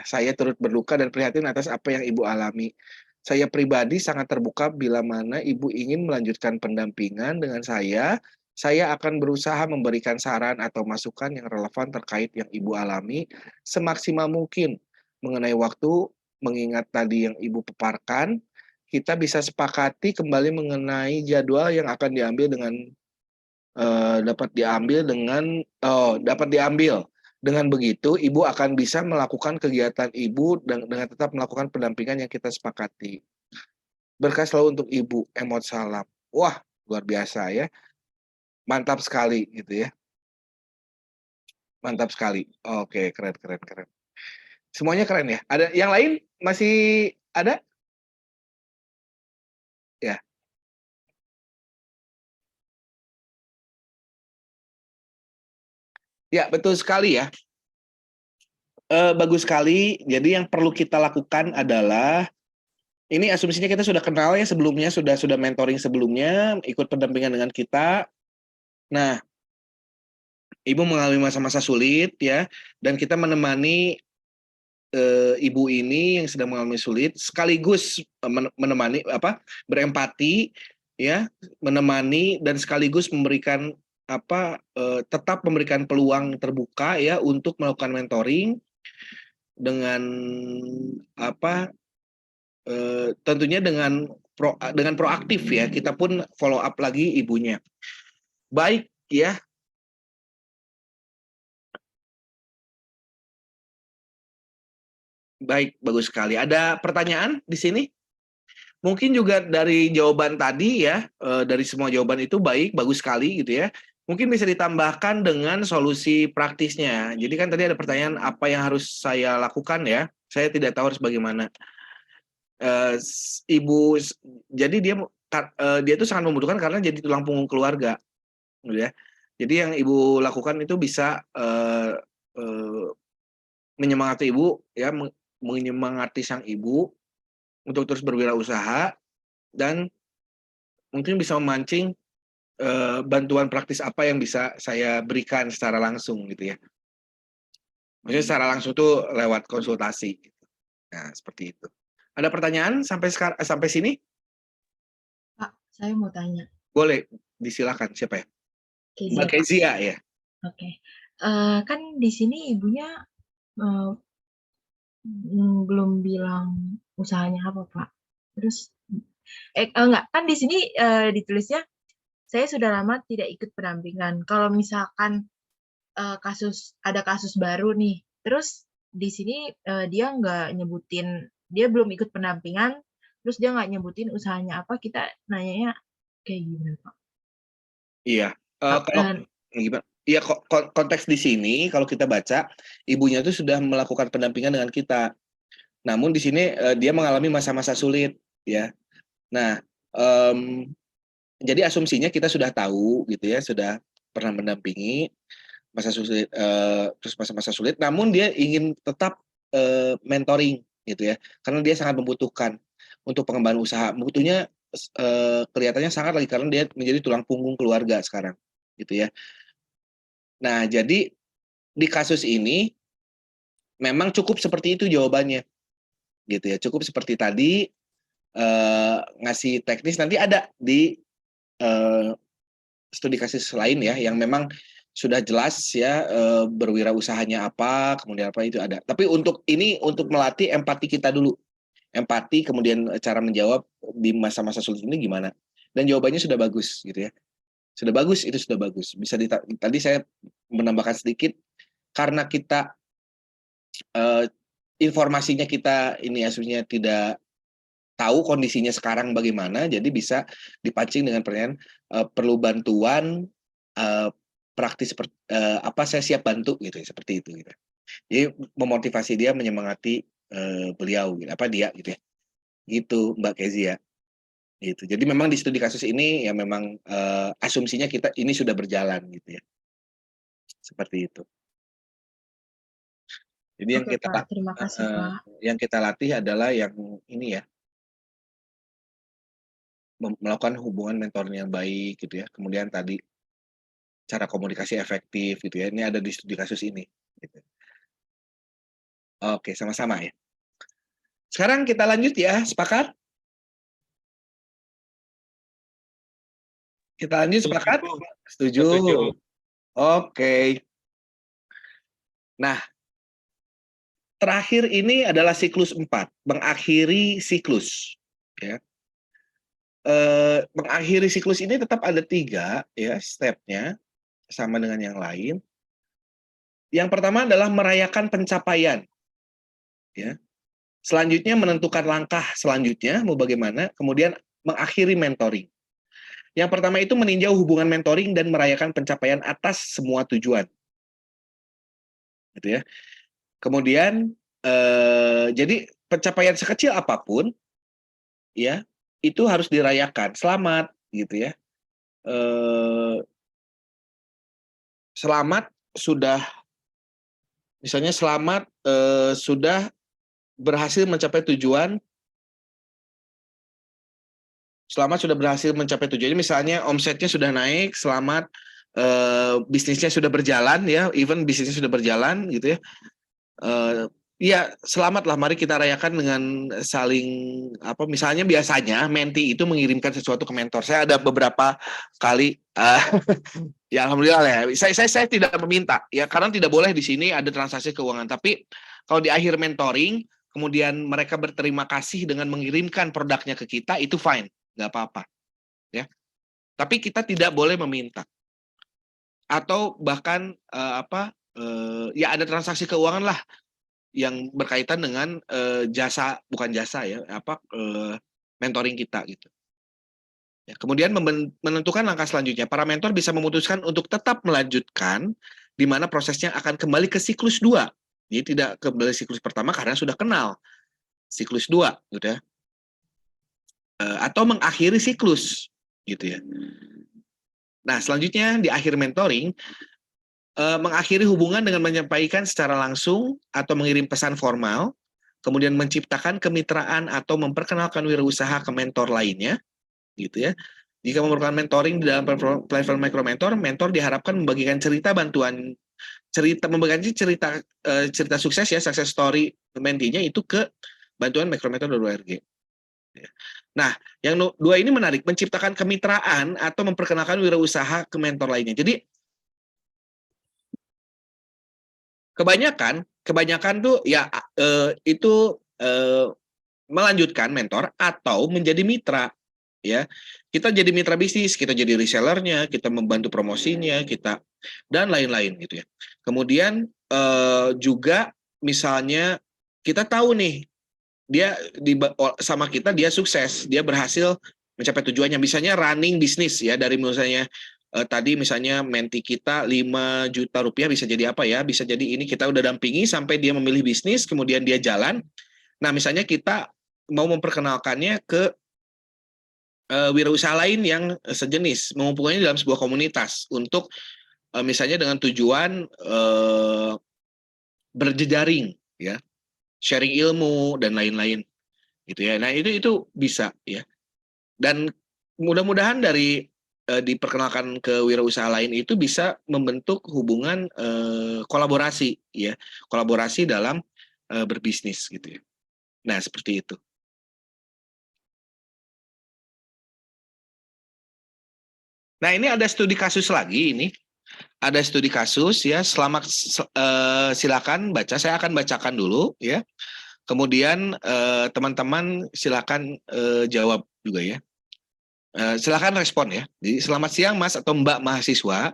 Saya turut berduka dan prihatin atas apa yang Ibu alami. Saya pribadi sangat terbuka bila mana Ibu ingin melanjutkan pendampingan dengan saya akan berusaha memberikan saran atau masukan yang relevan terkait yang Ibu alami semaksimal mungkin. Mengenai waktu, mengingat tadi yang Ibu paparkan, kita bisa sepakati kembali mengenai jadwal yang akan diambil dapat diambil dengan begitu Ibu akan bisa melakukan kegiatan Ibu dengan tetap melakukan pendampingan yang kita sepakati. Berkah selalu untuk Ibu. Emot salam. Wah, luar biasa ya. Mantap sekali gitu ya. Mantap sekali. Oke, keren. Semuanya keren ya. Ada yang lain masih ada? Ya. Ya, betul sekali ya. Bagus sekali. Jadi yang perlu kita lakukan adalah ini asumsinya kita sudah kenal ya sebelumnya, sudah mentoring sebelumnya, ikut pendampingan dengan kita. Nah, Ibu mengalami masa-masa sulit ya, dan kita menemani Ibu ini yang sedang mengalami sulit, sekaligus menemani berempati ya, menemani dan sekaligus memberikan tetap memberikan peluang terbuka ya untuk melakukan mentoring dengan tentunya dengan proaktif ya, kita pun follow up lagi ibunya. Baik ya. Baik, bagus sekali. Ada pertanyaan di sini? Mungkin juga dari jawaban tadi ya, dari semua jawaban itu bagus sekali gitu ya. Mungkin bisa ditambahkan dengan solusi praktisnya. Jadi kan tadi ada pertanyaan apa yang harus saya lakukan ya. Saya tidak tahu harus bagaimana. Ibu, jadi dia tuh sangat membutuhkan karena jadi tulang punggung keluarga, gitu ya. Jadi yang ibu lakukan itu bisa menyemangati ibu ya, menyemangati sang ibu untuk terus berwirausaha dan mungkin bisa memancing bantuan praktis apa yang bisa saya berikan secara langsung gitu ya. Maksudnya secara langsung tuh lewat konsultasi. Nah, seperti itu. Ada pertanyaan sampai sini? Pak, saya mau tanya. Boleh, disilakan. Siapa ya? Kezia, Mbak Kezia ya. Oke. Kan di sini ibunya belum bilang usahanya apa, Pak. Terus enggak, kan di sini ditulisnya saya sudah lama tidak ikut pendampingan. Kalau misalkan ada kasus baru nih, terus di sini dia nggak nyebutin, dia belum ikut pendampingan, terus dia nggak nyebutin usahanya apa, kita nanyanya kayak gimana, Pak? Iya. Gimana? Iya, konteks di sini kalau kita baca, ibunya itu sudah melakukan pendampingan dengan kita. Namun di sini dia mengalami masa-masa sulit, ya. Nah, jadi asumsinya kita sudah tahu, gitu ya, sudah pernah mendampingi masa sulit, terus masa-masa sulit. Namun dia ingin tetap mentoring, gitu ya, karena dia sangat membutuhkan untuk pengembangan usaha. Butuhnya kelihatannya sangat lagi karena dia menjadi tulang punggung keluarga sekarang, gitu ya. Nah, jadi di kasus ini memang cukup seperti itu jawabannya, gitu ya. Cukup seperti tadi ngasih teknis, nanti ada di studi kasus lain ya yang memang sudah jelas ya berwirausahanya apa, kemudian apa itu ada. Tapi untuk ini untuk melatih empati kita dulu. Empati kemudian cara menjawab di masa-masa sulit ini gimana. Dan jawabannya sudah bagus gitu ya. Sudah bagus, itu sudah bagus. Bisa tadi saya menambahkan sedikit karena kita informasinya kita ini aslinya tidak tahu kondisinya sekarang bagaimana, jadi bisa dipancing dengan pertanyaan perlu bantuan praktis apa saya siap bantu gitu, seperti itu gitu. Jadi memotivasi dia, menyemangati beliau gitu, apa dia gitu ya. Gitu Mbak Kezia. Gitu. Jadi memang di studi kasus ini ya memang asumsinya kita ini sudah berjalan gitu ya. Seperti itu. Jadi yang kita Pak, terima kasih, Pak. Yang kita latih adalah yang ini ya, melakukan hubungan mentoring yang baik gitu ya. Kemudian tadi cara komunikasi efektif gitu ya. Ini ada di studi kasus ini gitu. Oke, sama-sama ya. Sekarang kita lanjut ya, sepakat? Kita lanjut, sepakat? Setuju. Oke. Nah, terakhir ini adalah siklus 4, mengakhiri siklus ya. Mengakhiri siklus ini tetap ada 3 ya stepnya, sama dengan yang lain. Yang pertama adalah merayakan pencapaian ya. Selanjutnya menentukan langkah selanjutnya mau bagaimana, kemudian mengakhiri mentoring. Yang pertama itu meninjau hubungan mentoring dan merayakan pencapaian atas semua tujuan. Gitu ya. Kemudian jadi pencapaian sekecil apapun ya, itu harus dirayakan. Selamat gitu ya. Selamat sudah misalnya selamat sudah berhasil mencapai tujuan. Selamat sudah berhasil mencapai tujuan. Misalnya omsetnya sudah naik, selamat bisnisnya sudah berjalan ya, even bisnisnya sudah berjalan gitu ya. Iya, selamatlah. Mari kita rayakan dengan saling apa? Misalnya biasanya menti itu mengirimkan sesuatu ke mentor. Saya ada beberapa kali, ya alhamdulillah ya. Saya tidak meminta ya, karena tidak boleh di sini ada transaksi keuangan. Tapi kalau di akhir mentoring, kemudian mereka berterima kasih dengan mengirimkan produknya ke kita, itu fine, nggak apa-apa, ya. Tapi kita tidak boleh meminta. Atau bahkan ya ada transaksi keuangan lah yang berkaitan dengan jasa, bukan jasa ya, mentoring kita gitu. Ya, kemudian menentukan langkah selanjutnya. Para mentor bisa memutuskan untuk tetap melanjutkan di mana prosesnya akan kembali ke siklus 2. Jadi tidak kembali siklus pertama karena sudah kenal siklus 2 gitu ya. Atau mengakhiri siklus gitu ya. Nah, selanjutnya di akhir mentoring, mengakhiri hubungan dengan menyampaikan secara langsung atau mengirim pesan formal, kemudian menciptakan kemitraan atau memperkenalkan wirausaha ke mentor lainnya, gitu ya. Jika memerlukan mentoring di dalam platform micro mentor, mentor diharapkan membagikan cerita sukses ya, success story mentinya itu ke bantuan micromentor.org. Nah, yang dua ini menarik, menciptakan kemitraan atau memperkenalkan wirausaha ke mentor lainnya. Jadi kebanyakan tuh ya itu melanjutkan mentor atau menjadi mitra ya. Kita jadi mitra bisnis, kita jadi resellernya, kita membantu promosinya, kita dan lain-lain gitu ya. Kemudian juga misalnya kita tahu nih dia sama kita dia sukses, dia berhasil mencapai tujuannya, misalnya running bisnis ya, dari misalnya tadi misalnya menti kita 5 juta rupiah bisa jadi apa ya, bisa jadi ini kita udah dampingi sampai dia memilih bisnis, kemudian dia jalan. Nah misalnya kita mau memperkenalkannya ke wirausaha lain yang sejenis, mengumpulkannya dalam sebuah komunitas untuk misalnya dengan tujuan berjejaring ya, sharing ilmu dan lain-lain gitu ya. Nah itu bisa ya. Dan mudah-mudahan dari diperkenalkan ke wirausaha lain itu bisa membentuk hubungan kolaborasi ya, kolaborasi dalam berbisnis gitu ya. Nah seperti itu. Nah ini ada studi kasus lagi ini. Ada studi kasus ya. Selamat silakan baca. Saya akan bacakan dulu ya. Kemudian teman-teman silakan jawab juga ya. Silakan respon ya. Jadi selamat siang Mas atau Mbak mahasiswa.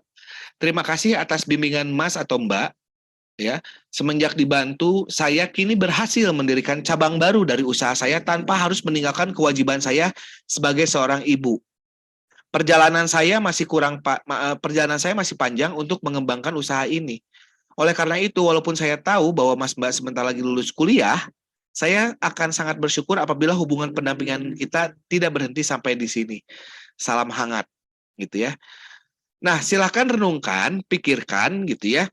Terima kasih atas bimbingan Mas atau Mbak ya. Semenjak dibantu, saya kini berhasil mendirikan cabang baru dari usaha saya tanpa harus meninggalkan kewajiban saya sebagai seorang ibu. Perjalanan saya masih panjang untuk mengembangkan usaha ini. Oleh karena itu, walaupun saya tahu bahwa Mas Mbak sebentar lagi lulus kuliah, saya akan sangat bersyukur apabila hubungan pendampingan kita tidak berhenti sampai di sini. Salam hangat, gitu ya. Nah, silahkan renungkan, pikirkan, gitu ya.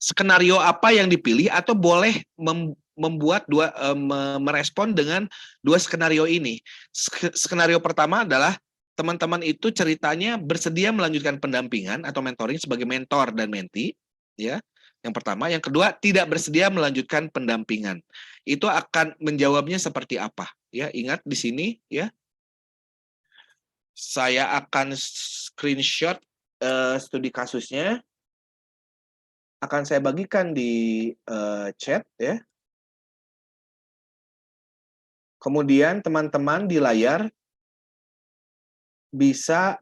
Skenario apa yang dipilih atau boleh membuat merespon dengan dua skenario ini. Skenario pertama adalah teman-teman itu ceritanya bersedia melanjutkan pendampingan atau mentoring sebagai mentor dan menti, ya. Yang pertama, yang kedua tidak bersedia melanjutkan pendampingan. Itu akan menjawabnya seperti apa? Ya, ingat di sini ya. Saya akan screenshot studi kasusnya, akan saya bagikan di chat ya. Kemudian teman-teman di layar bisa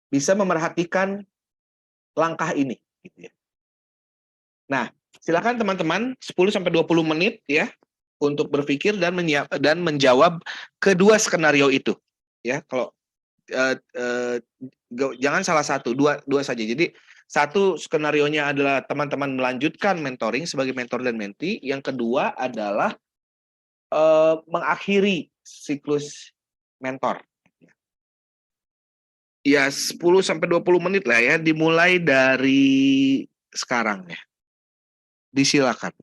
bisa memerhatikan langkah ini gitu ya. Nah, silakan teman-teman 10-20 menit ya untuk berpikir dan menjawab kedua skenario itu. Ya, kalau jangan salah satu, dua saja. Jadi satu skenarionya adalah teman-teman melanjutkan mentoring sebagai mentor dan menti. Yang kedua adalah mengakhiri siklus mentor. Ya 10-20 menit lah ya, dimulai dari sekarang ya. Disilakan.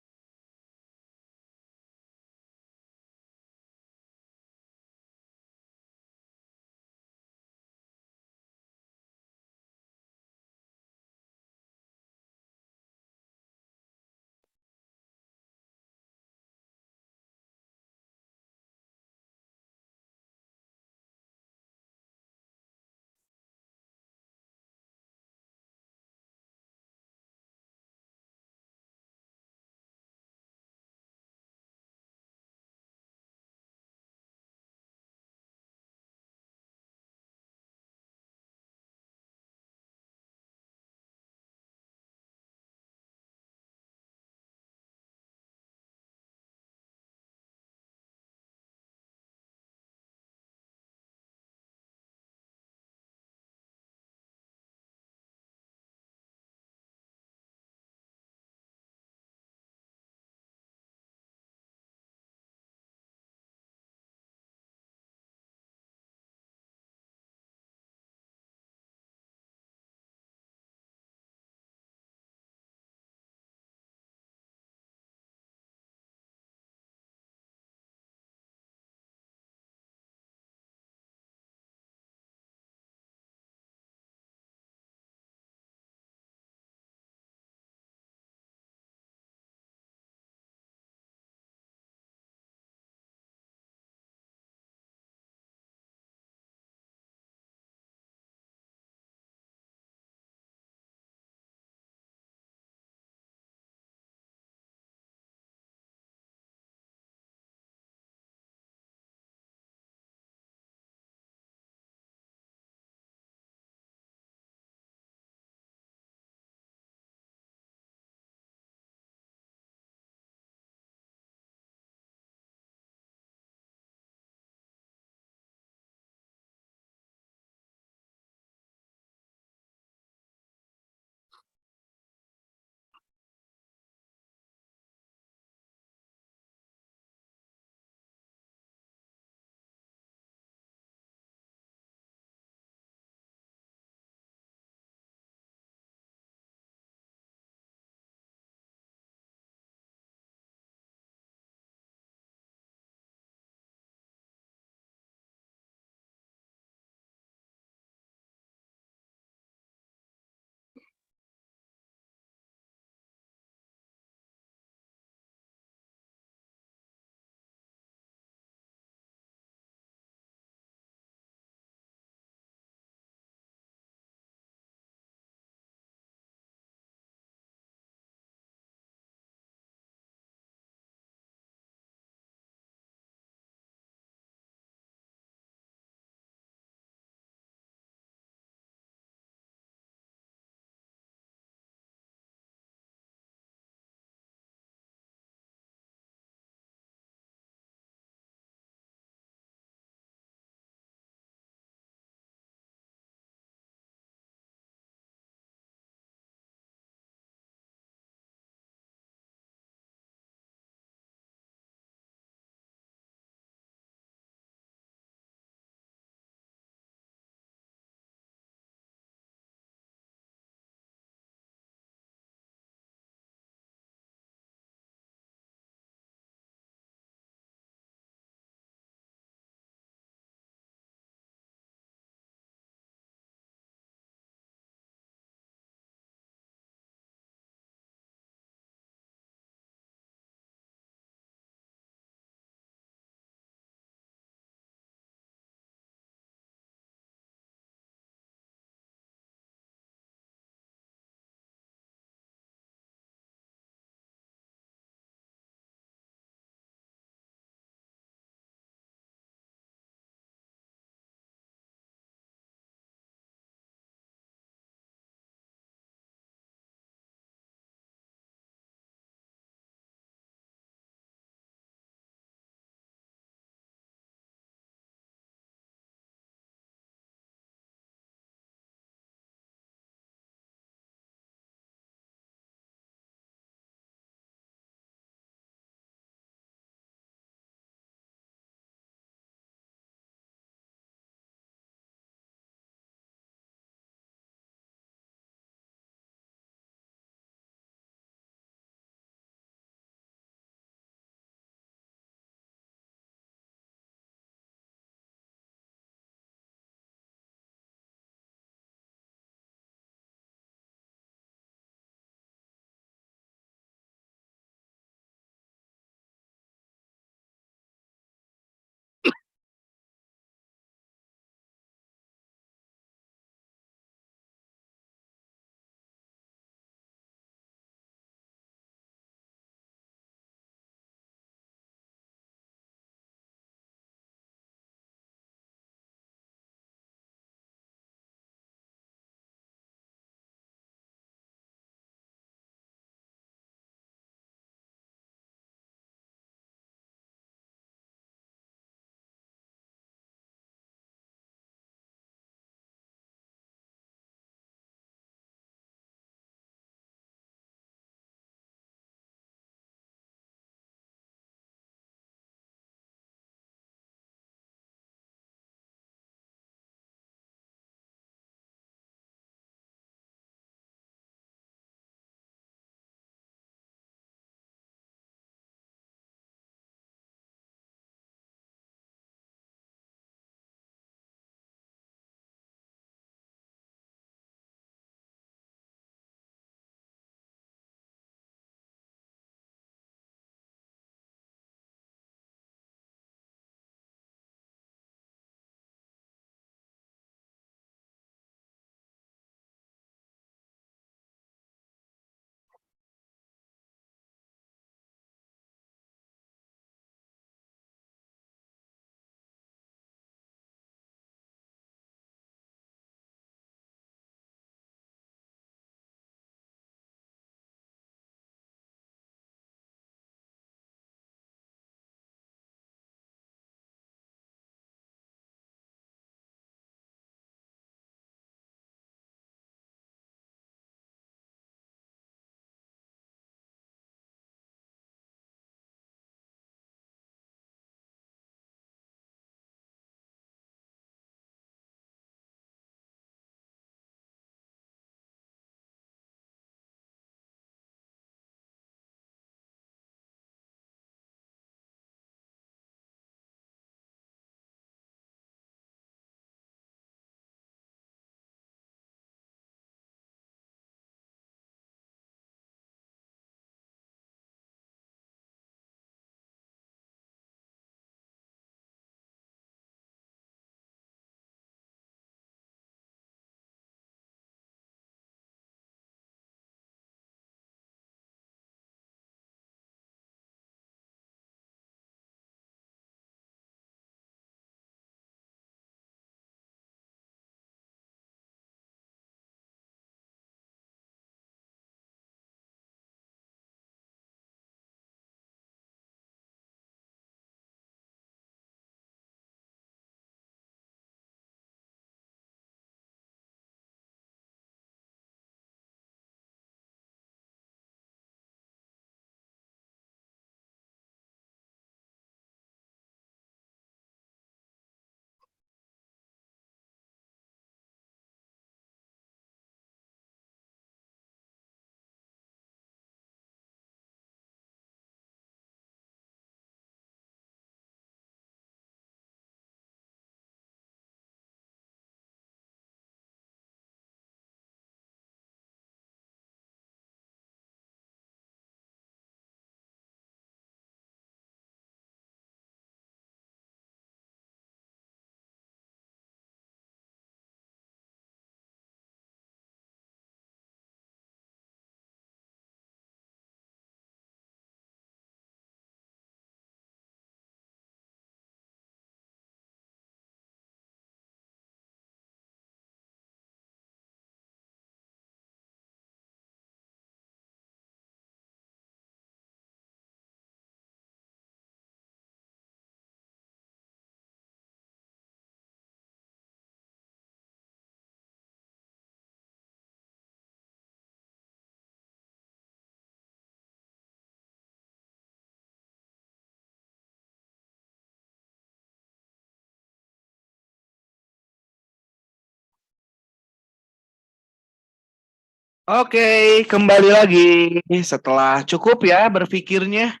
Oke, kembali lagi setelah cukup ya berpikirnya.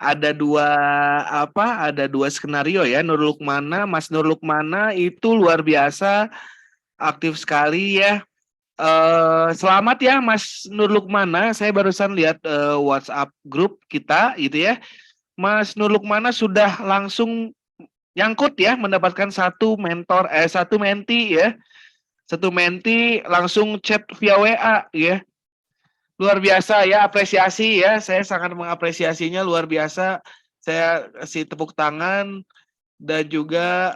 Ada dua skenario ya. Mas Nur Lukmana itu luar biasa aktif sekali ya. Selamat ya Mas Nur Lukmana. Saya barusan lihat WhatsApp grup kita gitu ya. Mas Nur Lukmana sudah langsung nyangkut ya mendapatkan satu menti ya. Satu menti langsung chat via WA ya. Luar biasa ya, apresiasi ya. Saya sangat mengapresiasinya luar biasa. Saya kasih tepuk tangan dan juga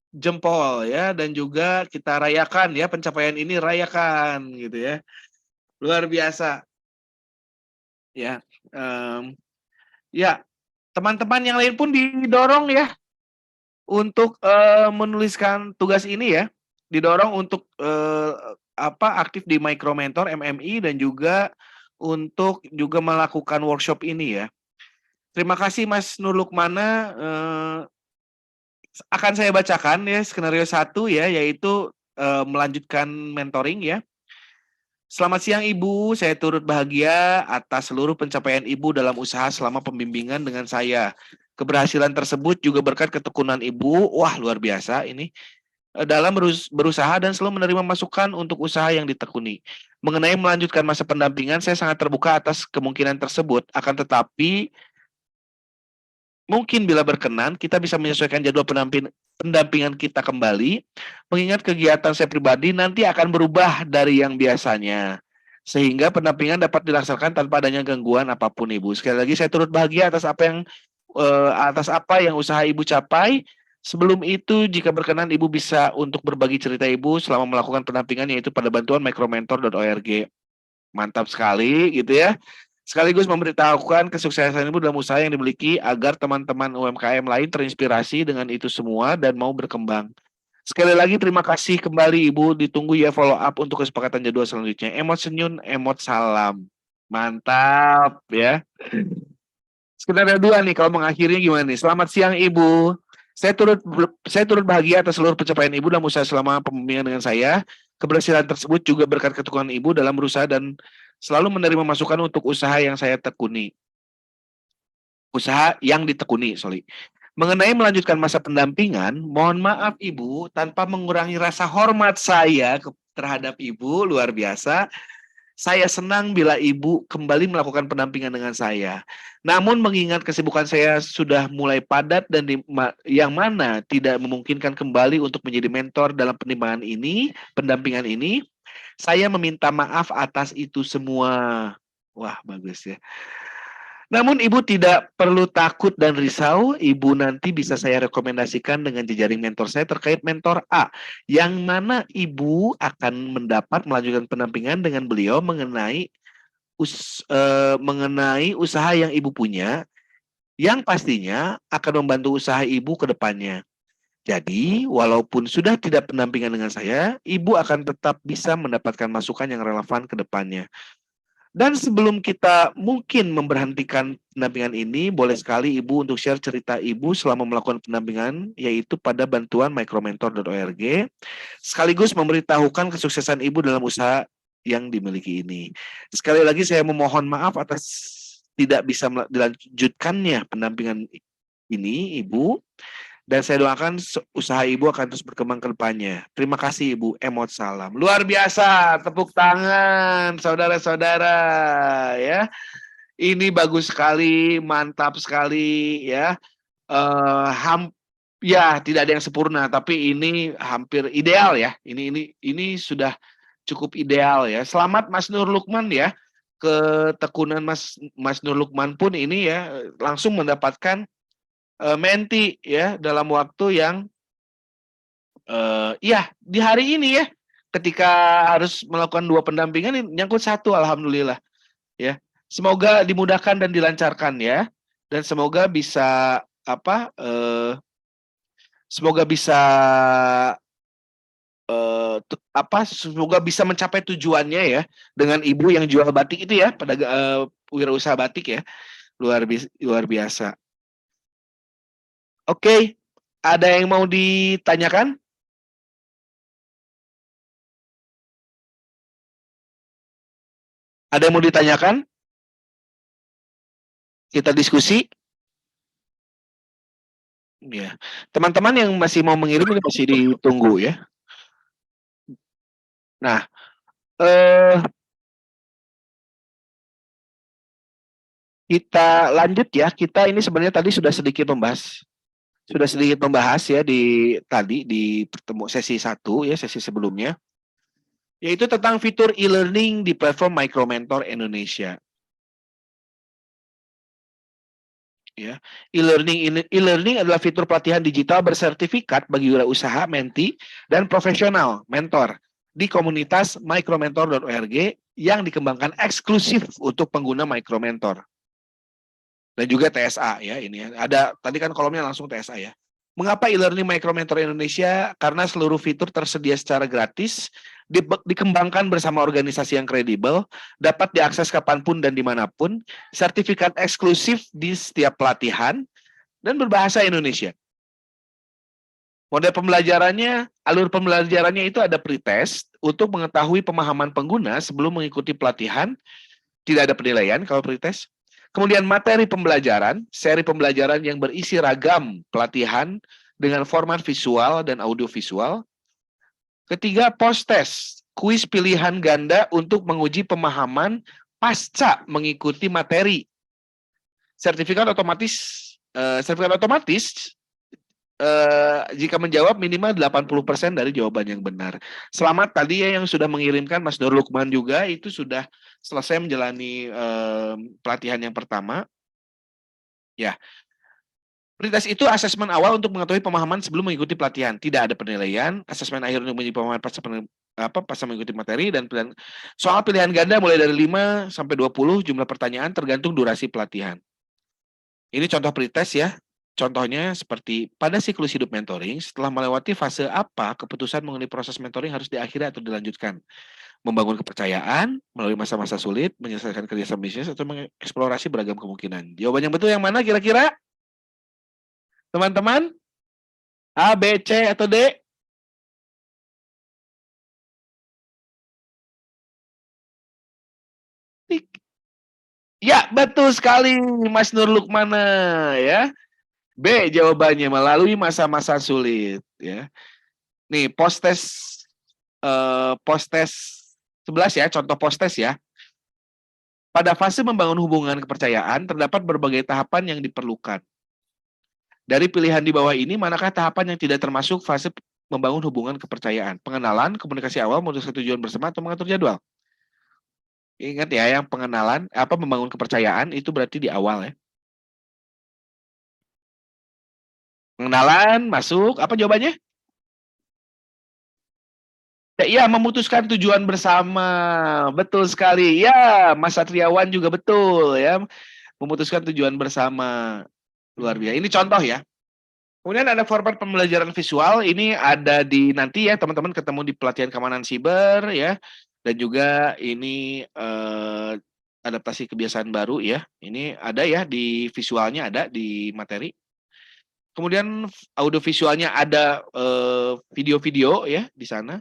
jempol ya, dan juga kita rayakan ya pencapaian ini, rayakan gitu ya. Luar biasa. Ya. Ya, teman-teman yang lain pun didorong ya untuk menuliskan tugas ini ya. Didorong untuk aktif di Micro Mentor MMI dan juga untuk juga melakukan workshop ini ya. Terima kasih Mas Nur Lukmana. Akan saya bacakan ya skenario 1 ya, yaitu melanjutkan mentoring ya. Selamat siang Ibu, saya turut bahagia atas seluruh pencapaian Ibu dalam usaha selama pembimbingan dengan saya. Keberhasilan tersebut juga berkat ketekunan Ibu, wah luar biasa ini, dalam berusaha dan selalu menerima masukan untuk usaha yang ditekuni. Mengenai melanjutkan masa pendampingan, saya sangat terbuka atas kemungkinan tersebut, akan tetapi mungkin bila berkenan, kita bisa menyesuaikan jadwal pendampingan kita kembali, mengingat kegiatan saya pribadi nanti akan berubah dari yang biasanya. Sehingga pendampingan dapat dilaksanakan tanpa adanya gangguan apapun, Ibu. Sekali lagi saya turut bahagia atas apa yang usaha Ibu capai. Sebelum itu, jika berkenan Ibu bisa untuk berbagi cerita Ibu selama melakukan pendampingan, yaitu pada bantuan micromentor.org. Mantap sekali gitu ya. Sekaligus memberitahukan kesuksesan Ibu dalam usaha yang dimiliki agar teman-teman UMKM lain terinspirasi dengan itu semua dan mau berkembang. Sekali lagi terima kasih kembali Ibu, ditunggu ya follow up untuk kesepakatan jadwal selanjutnya. Emot senyum, emot salam. Mantap ya. Skenario 2 nih, kalau mengakhirinya gimana nih? Selamat siang Ibu. Saya turut bahagia atas seluruh pencapaian Ibu dalam usaha selama pembimbingan dengan saya. Keberhasilan tersebut juga berkat ketekunan Ibu dalam berusaha dan selalu menerima masukan untuk usaha yang saya tekuni. Usaha yang ditekuni, sorry. Mengenai melanjutkan masa pendampingan, mohon maaf Ibu, tanpa mengurangi rasa hormat saya terhadap Ibu, luar biasa. Saya senang bila Ibu kembali melakukan pendampingan dengan saya. Namun mengingat kesibukan saya sudah mulai padat dan yang mana tidak memungkinkan kembali untuk menjadi mentor dalam pendampingan ini, saya meminta maaf atas itu semua. Wah, bagus ya. Namun Ibu tidak perlu takut dan risau, Ibu nanti bisa saya rekomendasikan dengan jejaring mentor saya terkait mentor A, yang mana Ibu akan mendapat melanjutkan pendampingan dengan beliau mengenai usaha yang Ibu punya, yang pastinya akan membantu usaha Ibu ke depannya. Jadi, walaupun sudah tidak pendampingan dengan saya, Ibu akan tetap bisa mendapatkan masukan yang relevan ke depannya. Dan sebelum kita mungkin memberhentikan pendampingan ini, boleh sekali Ibu untuk share cerita Ibu selama melakukan pendampingan, yaitu pada bantuan micromentor.org, sekaligus memberitahukan kesuksesan Ibu dalam usaha yang dimiliki ini. Sekali lagi saya memohon maaf atas tidak bisa dilanjutkannya pendampingan ini, Ibu. Dan saya doakan usaha Ibu akan terus berkembang ke depannya. Terima kasih Ibu, emot salam. Luar biasa, tepuk tangan saudara-saudara ya. Ini bagus sekali, mantap sekali ya. Ya tidak ada yang sempurna, tapi ini hampir ideal ya. Ini sudah cukup ideal ya. Selamat Mas Nur Lukman ya. Ketekunan Mas Nur Lukman pun ini ya langsung mendapatkan menti ya dalam waktu yang ya di hari ini ya, ketika harus melakukan 2 pendampingan nyangkut 1, alhamdulillah ya. Semoga dimudahkan dan dilancarkan ya, dan semoga bisa semoga bisa semoga bisa mencapai tujuannya ya dengan Ibu yang jual batik itu ya, pada wirausaha batik ya. Luar biasa. Oke, ada yang mau ditanyakan? Ada yang mau ditanyakan? Kita diskusi. Ya, teman-teman yang masih mau mengirim ini masih ditunggu ya. Nah, kita lanjut ya. Kita ini sebenarnya tadi sudah sedikit membahas ya di sesi 1 ya, sesi sebelumnya, yaitu tentang fitur e-learning di platform Micromentor Indonesia. Ya, e-learning adalah fitur pelatihan digital bersertifikat bagi wirausaha, menti, dan profesional mentor di komunitas micromentor.org yang dikembangkan eksklusif untuk pengguna Micromentor. Dan juga TSA ya, ini ada tadi kan kolomnya langsung TSA ya. Mengapa e-learning Micromentor Indonesia? Karena seluruh fitur tersedia secara gratis, dikembangkan bersama organisasi yang kredibel, dapat diakses kapanpun dan dimanapun, sertifikat eksklusif di setiap pelatihan, dan berbahasa Indonesia. Model pembelajarannya, alur pembelajarannya itu ada pretest untuk mengetahui pemahaman pengguna sebelum mengikuti pelatihan, tidak ada penilaian kalau pretest. Kemudian materi pembelajaran, seri pembelajaran yang berisi ragam pelatihan dengan format visual dan audiovisual. Ketiga, post-test, kuis pilihan ganda untuk menguji pemahaman pasca mengikuti materi. Sertifikat otomatis jika menjawab minimal 80% dari jawaban yang benar. Selamat tadi ya yang sudah mengirimkan, Mas Nur Lukman juga itu sudah selesai menjalani pelatihan yang pertama. Ya. Prioritas itu asesmen awal untuk mengetahui pemahaman sebelum mengikuti pelatihan. Tidak ada penilaian, asesmen akhir untuk menguji pemahaman pasca mengikuti materi, dan soal pilihan ganda mulai dari 5 sampai 20 jumlah pertanyaan tergantung durasi pelatihan. Ini contoh pretest ya. Contohnya seperti pada siklus hidup mentoring, setelah melewati fase apa, keputusan mengenai proses mentoring harus diakhiri atau dilanjutkan. Membangun kepercayaan, melalui masa-masa sulit, menyelesaikan kerjasama bisnis, atau mengeksplorasi beragam kemungkinan. Jawaban yang betul yang mana kira-kira? Teman-teman? A, B, C, atau D? Ya, betul sekali Mas Nur Lukmana ya. B jawabannya, melalui masa-masa sulit ya. Nih, post-test 11 ya, contoh post-test ya. Pada fase membangun hubungan kepercayaan, terdapat berbagai tahapan yang diperlukan. Dari pilihan di bawah ini, manakah tahapan yang tidak termasuk fase membangun hubungan kepercayaan? Pengenalan, komunikasi awal, memutuskan tujuan bersama, atau mengatur jadwal? Ingat ya, yang pengenalan, membangun kepercayaan, itu berarti di awal ya. Pengenalan, masuk, apa jawabannya? Ya, iya, memutuskan tujuan bersama. Betul sekali. Ya, Mas Satriawan juga betul ya. Memutuskan tujuan bersama. Luar biasa. Ini contoh ya. Kemudian ada format pembelajaran visual. Ini ada di nanti ya, teman-teman ketemu di pelatihan keamanan siber ya. Dan juga ini adaptasi kebiasaan baru ya. Ini ada ya di visualnya, ada di materi. Kemudian audio visualnya ada video-video ya di sana.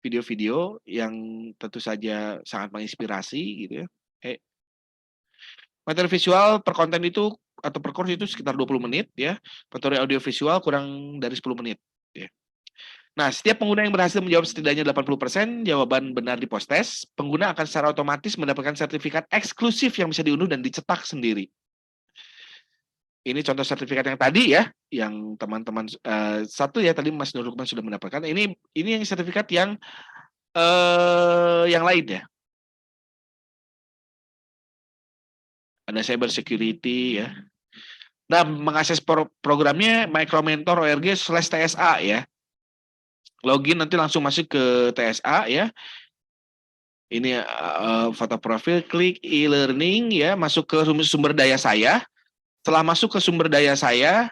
Video-video yang tentu saja sangat menginspirasi gitu ya. Materi visual per konten itu atau per course itu sekitar 20 menit ya. Materi audio visual kurang dari 10 menit ya. Nah, setiap pengguna yang berhasil menjawab setidaknya 80% jawaban benar di post-test, pengguna akan secara otomatis mendapatkan sertifikat eksklusif yang bisa diunduh dan dicetak sendiri. Ini contoh sertifikat yang tadi ya, yang teman-teman satu ya tadi Mas Nur Lukman sudah mendapatkan. Ini yang sertifikat yang lain ya. Ada cyber security ya. Nah, mengakses programnya micromentor.org/TSA ya. Login nanti langsung masuk ke TSA ya. Ini foto profil, klik e-learning ya, masuk ke sumber daya saya. Setelah masuk ke sumber daya saya,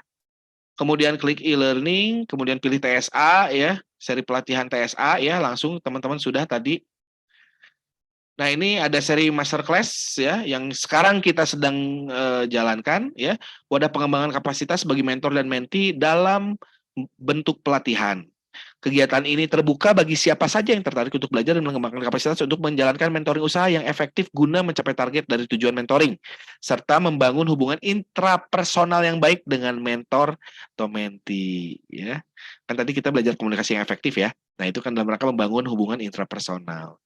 kemudian klik e-learning, kemudian pilih TSA ya, seri pelatihan TSA ya, langsung teman-teman sudah tadi. Nah, ini ada seri masterclass ya, yang sekarang kita sedang jalankan ya, wadah pengembangan kapasitas bagi mentor dan menti dalam bentuk pelatihan. Kegiatan ini terbuka bagi siapa saja yang tertarik untuk belajar dan mengembangkan kapasitas untuk menjalankan mentoring usaha yang efektif guna mencapai target dari tujuan mentoring, serta membangun hubungan intrapersonal yang baik dengan mentor atau mentee. Ya. Kan tadi kita belajar komunikasi yang efektif ya. Nah itu kan dalam rangka membangun hubungan intrapersonal.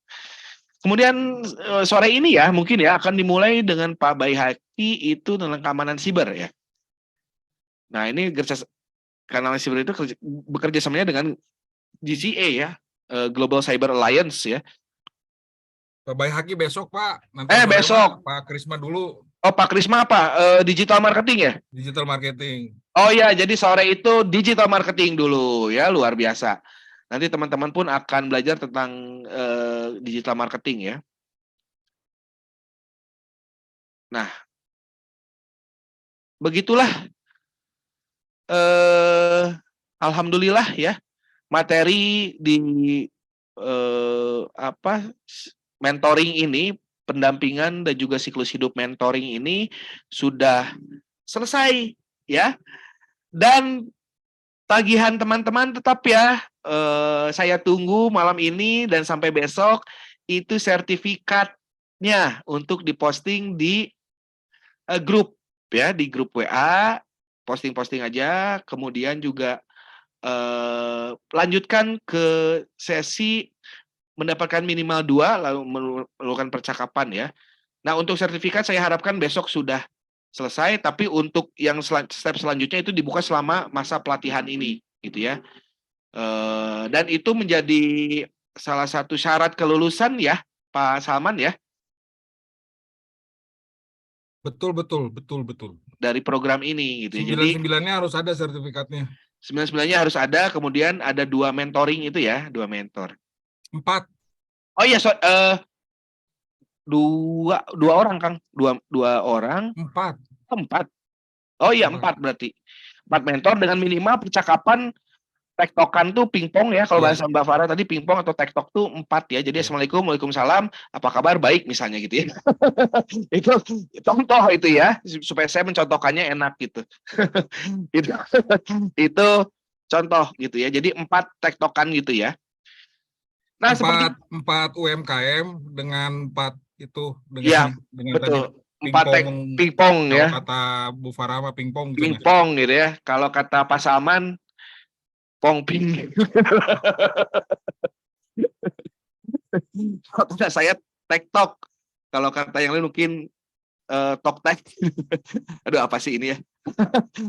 Kemudian sore ini ya mungkin ya akan dimulai dengan Pak Bayi Haki itu tentang keamanan siber ya. Nah ini keamanan siber itu bekerja samanya dengan GCA ya, Global Cyber Alliance ya. Pak Bayi Haki besok Pak. Nanti Besok. Pak Krisma dulu. Oh Pak Krisma apa? Digital marketing ya? Digital marketing. Oh ya, jadi sore itu digital marketing dulu ya, luar biasa. Nanti teman-teman pun akan belajar tentang digital marketing ya. Nah, begitulah. Alhamdulillah ya, materi di mentoring ini, pendampingan dan juga siklus hidup mentoring ini sudah selesai ya. Dan tagihan teman-teman tetap ya, saya tunggu malam ini dan sampai besok itu sertifikatnya untuk diposting di grup ya, di grup WA, posting-posting aja, kemudian juga lanjutkan ke sesi mendapatkan minimal 2 lalu melakukan percakapan ya. Nah, untuk sertifikat saya harapkan besok sudah selesai, tapi untuk yang step selanjutnya itu dibuka selama masa pelatihan ini gitu ya. Dan itu menjadi salah satu syarat kelulusan ya, Pak Salman ya. Betul. Dari program ini gitu. 9-9-nya harus ada sertifikatnya. 9-9-nya harus ada, kemudian ada 2 mentoring itu ya, 2 mentor. 4. Oh iya, 2 orang Kang, 2 orang. 4. 4. Oh iya 4 berarti. 4 mentor dengan minimal percakapan tektokan tuh pingpong ya, kalau bahasa Mbak Farah tadi pingpong atau tektok tuh 4 ya. Jadi assalamualaikum, waalaikumsalam, apa kabar, baik misalnya gitu ya. Itu contoh itu ya, supaya saya mencontohkannya enak gitu. itu contoh gitu ya. Jadi 4 tektokan gitu ya. Nah, 4 UMKM dengan 4 itu dengan ya, dengan betul. tadi 4 pingpong ya. Kalau kata Bu Farah mah pingpong. Pingpong gitu ya. Kalau kata Pak Salman pongping. Kalau kata saya tektok. Kalau kata yang lain mungkin toktek. Aduh, apa sih ini ya?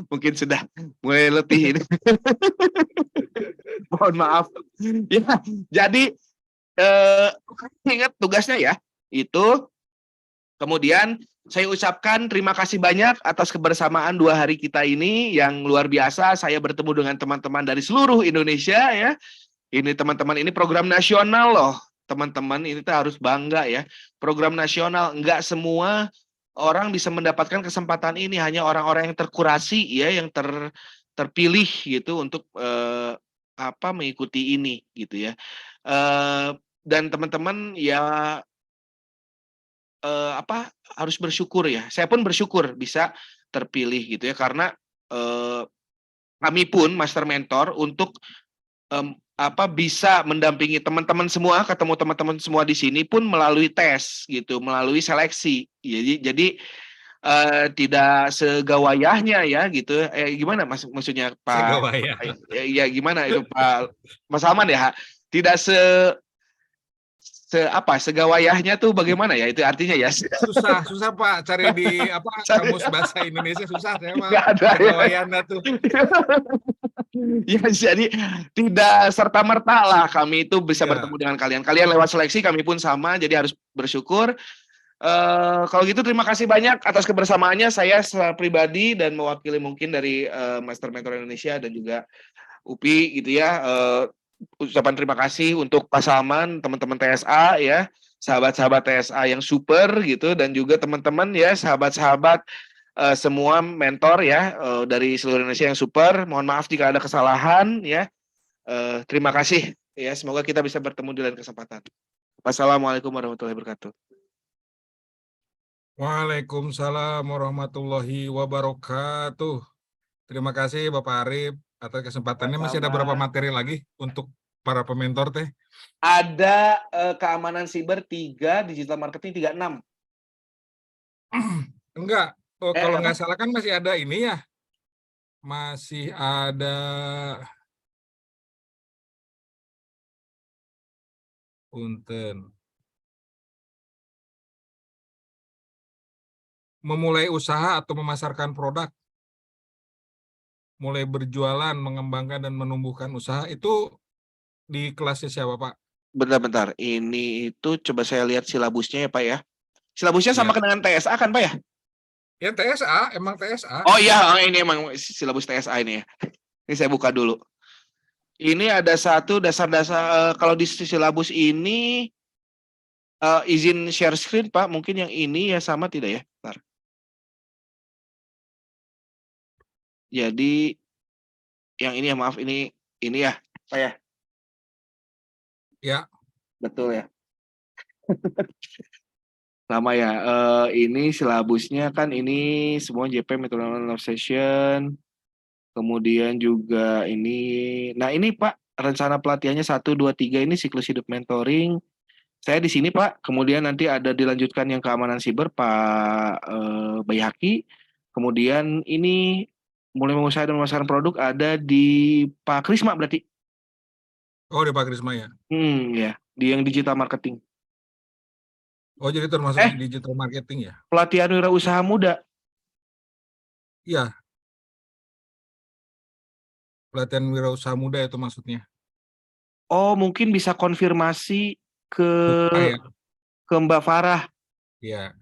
Mungkin sudah mulai letih ini. Mohon maaf. Ya, jadi ingat tugasnya ya. Itu kemudian saya ucapkan terima kasih banyak atas kebersamaan 2 hari kita ini yang luar biasa. Saya bertemu dengan teman-teman dari seluruh Indonesia ya. Ini teman-teman, ini program nasional loh. Teman-teman ini tuh harus bangga ya. Program nasional, enggak semua orang bisa mendapatkan kesempatan ini, hanya orang-orang yang terkurasi ya, yang terpilih gitu untuk mengikuti ini gitu ya. Dan teman-teman ya harus bersyukur ya. Saya pun bersyukur bisa terpilih gitu ya, karena kami pun master mentor untuk bisa mendampingi teman-teman semua, ketemu teman-teman semua di sini pun melalui tes gitu, melalui seleksi. Jadi tidak segawayahnya ya gitu. Gimana maksudnya Pak? Segawayah. Ya gimana itu Pak Mas Salman ya? Tidak segawayahnya tuh bagaimana ya, itu artinya ya? Susah Pak, cari di kamus bahasa Indonesia susah saya Pak. Nggak ada segawayahnya tuh. Ya, jadi tidak serta-merta lah kami itu bisa bertemu dengan kalian. Kalian lewat seleksi, kami pun sama, jadi harus bersyukur. Kalau gitu terima kasih banyak atas kebersamaannya. Saya secara pribadi dan mewakili mungkin dari Master Mentor Indonesia dan juga UPI gitu ya. Ucapan terima kasih untuk Pak Salman, teman-teman TSA ya, sahabat-sahabat TSA yang super gitu, dan juga teman-teman ya, sahabat-sahabat semua mentor ya dari seluruh Indonesia yang super. Mohon maaf jika ada kesalahan ya. Terima kasih ya, semoga kita bisa bertemu di lain kesempatan. Wassalamualaikum warahmatullahi wabarakatuh. Waalaikumsalam warahmatullahi wabarakatuh. Terima kasih Bapak Arif. Atau kesempatannya masih ada berapa materi lagi untuk para pementor teh? Ada keamanan siber 3, digital marketing 36. Enggak. Oh, kalau Apa? nggak salah kan masih ada ini ya. Masih ada punten. Memulai usaha atau memasarkan produk. Mulai berjualan, mengembangkan dan menumbuhkan usaha itu di kelasnya siapa, Pak? Bentar-bentar. Ini itu coba saya lihat silabusnya ya, Pak ya. Silabusnya sama Ya. dengan TSA kan, Pak ya? Ya TSA, emang TSA. Oh iya, ini emang silabus TSA ini ya. Ini saya buka dulu. Ini ada satu dasar-dasar kalau di silabus ini izin share screen, Pak. Mungkin yang ini ya sama tidak ya? Bentar. Jadi yang ini ya, maaf, ini ya, Pak ya. Ya. Betul ya. Lama ya. Ini silabusnya kan ini semua JP Methodology Session. Kemudian juga ini. Nah, ini Pak, rencana pelatihannya 1 2 3 ini siklus hidup mentoring. Saya di sini, Pak. Kemudian nanti ada dilanjutkan yang keamanan siber Pak Bayhaki. Kemudian ini mulai mengusahakan dan memasarkan produk ada di Pak Krisma berarti. Oh, di Pak Krisma ya. Ya, di yang digital marketing. Oh, jadi termasuk di digital marketing ya? Pelatihan wirausaha muda. Iya. Pelatihan wirausaha muda itu maksudnya. Oh, mungkin bisa konfirmasi ke Ya. ke Mbak Farah. Iya.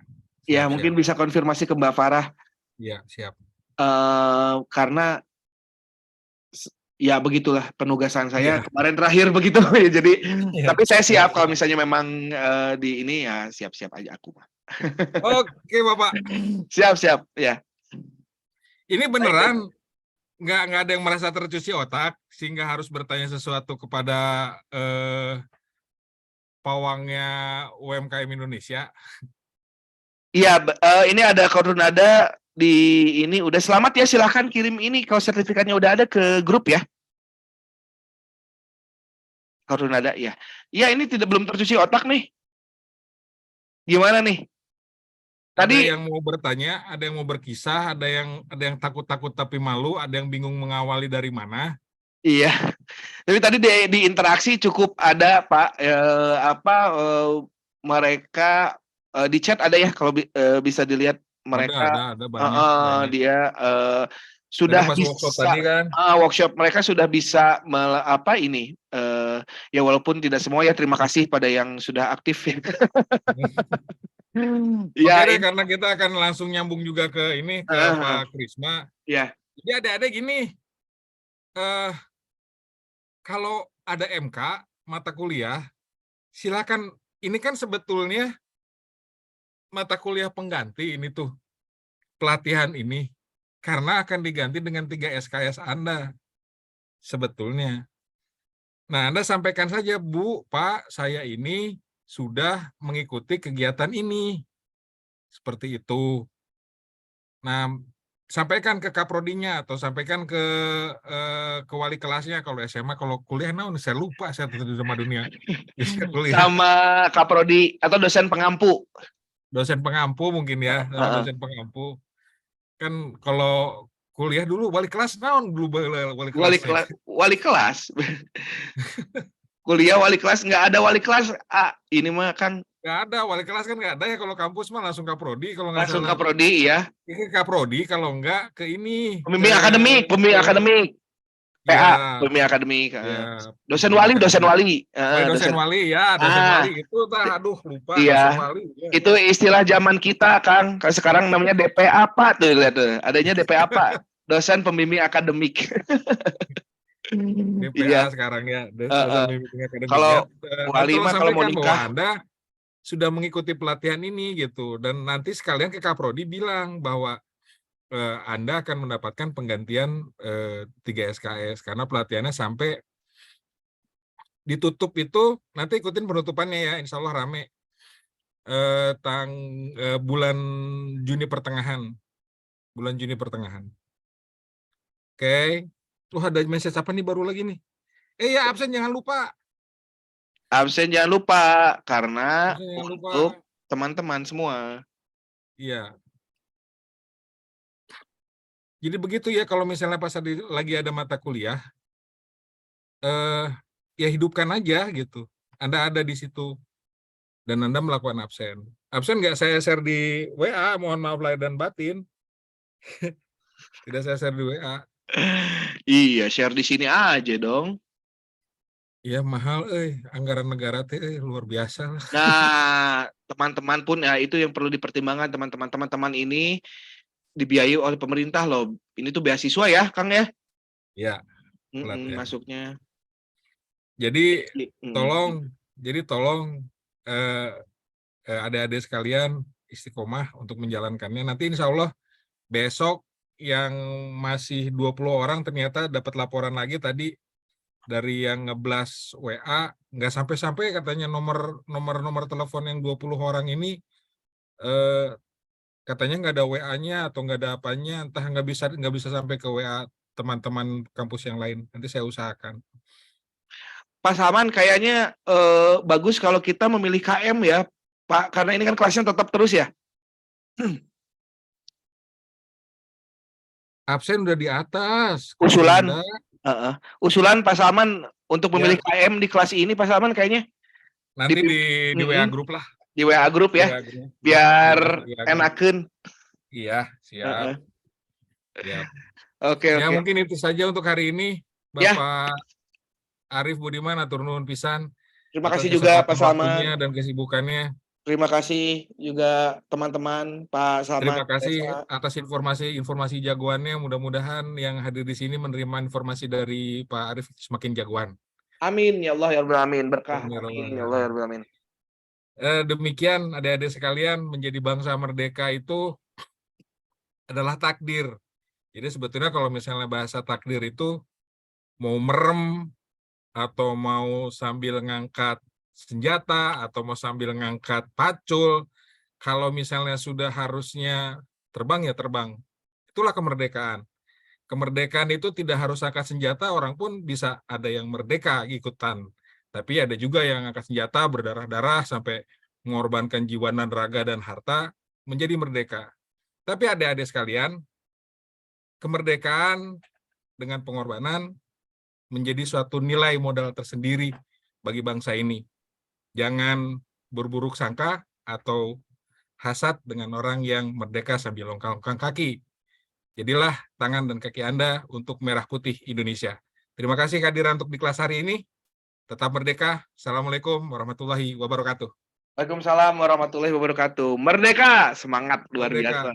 Ya, mungkin bisa konfirmasi ke Mbak Farah. Iya, siap. Karena ya begitulah penugasan saya kemarin terakhir begitu ya. Jadi tapi saya siap kalau misalnya memang di ini ya siap-siap aja aku, Pak. Oke, Bapak. Siap ya. Ini beneran nggak ada yang merasa tercuci otak sehingga harus bertanya sesuatu kepada pawangnya UMKM Indonesia. Iya, ini ada koordinada di ini udah selamat ya, silahkan kirim ini kalau sertifikatnya udah ada ke grup ya. Koordinada ya. Iya, ini belum tercuci otak nih. Gimana nih? Tadi Ada yang mau bertanya, ada yang mau berkisah, ada yang takut-takut tapi malu, ada yang bingung mengawali dari mana. iya. Tapi tadi di interaksi cukup ada Pak mereka di chat ada ya kalau bisa dilihat mereka Ada banyak. dia sudah pas bisa workshop tadi kan. workshop mereka sudah bisa ya walaupun tidak semua ya, terima kasih pada yang sudah aktif ya. Ya, oke, karena kita akan langsung nyambung juga ke ini ke Pak Krisma. Ya. Jadi ada gini. Kalau ada MK mata kuliah, silakan. Ini kan sebetulnya mata kuliah pengganti ini tuh pelatihan ini karena akan diganti dengan 3 SKS Anda sebetulnya. Nah, Anda sampaikan saja, Bu, Pak, saya ini sudah mengikuti kegiatan ini. Seperti itu. Nah, sampaikan ke kaprodinya atau sampaikan ke wali kelasnya kalau SMA, kalau kuliah saya lupa saya sama dunia. Sama kaprodi atau dosen pengampu. Dosen pengampu mungkin ya, dosen pengampu. Kan kalau kuliah dulu wali kelas dulu wali kelas. Kuliah wali kelas nggak ada wali kelas. Ini mah kan nggak ada wali kelas, kan nggak ada ya. Kalau kampus mah langsung kaprodi kalau nggak langsung salah. kaprodi ya. Ini kaprodi kalau nggak ke ini. Pembimbing akademik. PA, pembimbing akademik. Dosen wali. Dosen wali ya, dosen wali itu aduh lupa. Iya. Dosen wali. Ya. Itu istilah zaman kita, Kang. Kalau sekarang namanya DP apa tuh, lihat tuh. Adanya DP apa? Dosen pembimbing akademik. DPA sekarang ya. Kalau wali mah kalau mau nikah, bahwa Anda sudah mengikuti pelatihan ini gitu, dan nanti sekalian ke Kaprodi bilang bahwa Anda akan mendapatkan penggantian 3 SKS karena pelatihannya sampai ditutup itu, nanti ikutin penutupannya ya, insya Allah rame. Bulan Juni pertengahan. Oke. Tuh ada message apa nih baru lagi nih? Ya absen jangan lupa. Absen jangan lupa karena Absen jangan lupa. untuk teman-teman semua. Iya. Jadi begitu ya kalau misalnya pas lagi ada mata kuliah, ya hidupkan aja gitu. Anda ada di situ dan Anda melakukan absen. Absen nggak saya share di WA, mohon maaf lahir dan batin. Tidak saya share di WA. Iya, share di sini aja dong. Iya mahal, anggaran negara teh luar biasa. Nah, teman-teman pun ya itu yang perlu dipertimbangkan teman-teman ini dibiayai oleh pemerintah loh. Ini tuh beasiswa ya, Kang ya? Ya, pelatihan. Masuknya. Jadi tolong adik-adik sekalian istiqomah untuk menjalankannya. Nanti insya Allah besok yang masih 20 orang ternyata dapat laporan lagi tadi dari yang ngeblas WA, nggak sampai-sampai katanya nomor telepon yang 20 orang ini katanya nggak ada WA-nya atau nggak ada apanya, entah nggak bisa sampai ke WA teman-teman kampus yang lain. Nanti saya usahakan. Pak Saman kayaknya bagus kalau kita memilih KM ya, Pak, karena ini kan kelasnya tetap terus ya. Absen udah di atas. Usulan Pak Saman untuk memilih KM di kelas ini, Pak Saman kayaknya. Nanti di WA grup lah. Di WA grup ya, biar enakan. Iya, siap. Oke. Ya mungkin itu saja untuk hari ini, Bapak Arif Budiman, atur nuhun pisan. Terima kasih juga Pak Saman dan kesibukannya. Terima kasih juga teman-teman Pak Saman. Terima kasih atas informasi jagoannya. Mudah-mudahan yang hadir di sini menerima informasi dari Pak Arif semakin jagoan. Amin ya Allah ya Rabbal Alamin. Berkah. Amin ya Allah ya Rabbal Alamin. Demikian adik-adik sekalian, menjadi bangsa merdeka itu adalah takdir. Jadi sebetulnya kalau misalnya bahasa takdir itu mau merem atau mau sambil ngangkat senjata atau mau sambil ngangkat pacul, kalau misalnya sudah harusnya terbang ya terbang. Itulah kemerdekaan. Kemerdekaan itu tidak harus angkat senjata, orang pun bisa ada yang merdeka ikutan. Tapi ada juga yang angkat senjata berdarah-darah sampai mengorbankan jiwa dan raga dan harta menjadi merdeka. Tapi adik-adik sekalian, kemerdekaan dengan pengorbanan menjadi suatu nilai modal tersendiri bagi bangsa ini. Jangan berburuk sangka atau hasad dengan orang yang merdeka sambil longkang-longkang kaki. Jadilah tangan dan kaki Anda untuk merah putih Indonesia. Terima kasih kehadiran untuk di kelas hari ini. Tetap merdeka. Assalamualaikum warahmatullahi wabarakatuh. Waalaikumsalam warahmatullahi wabarakatuh. Merdeka, semangat luar biasa.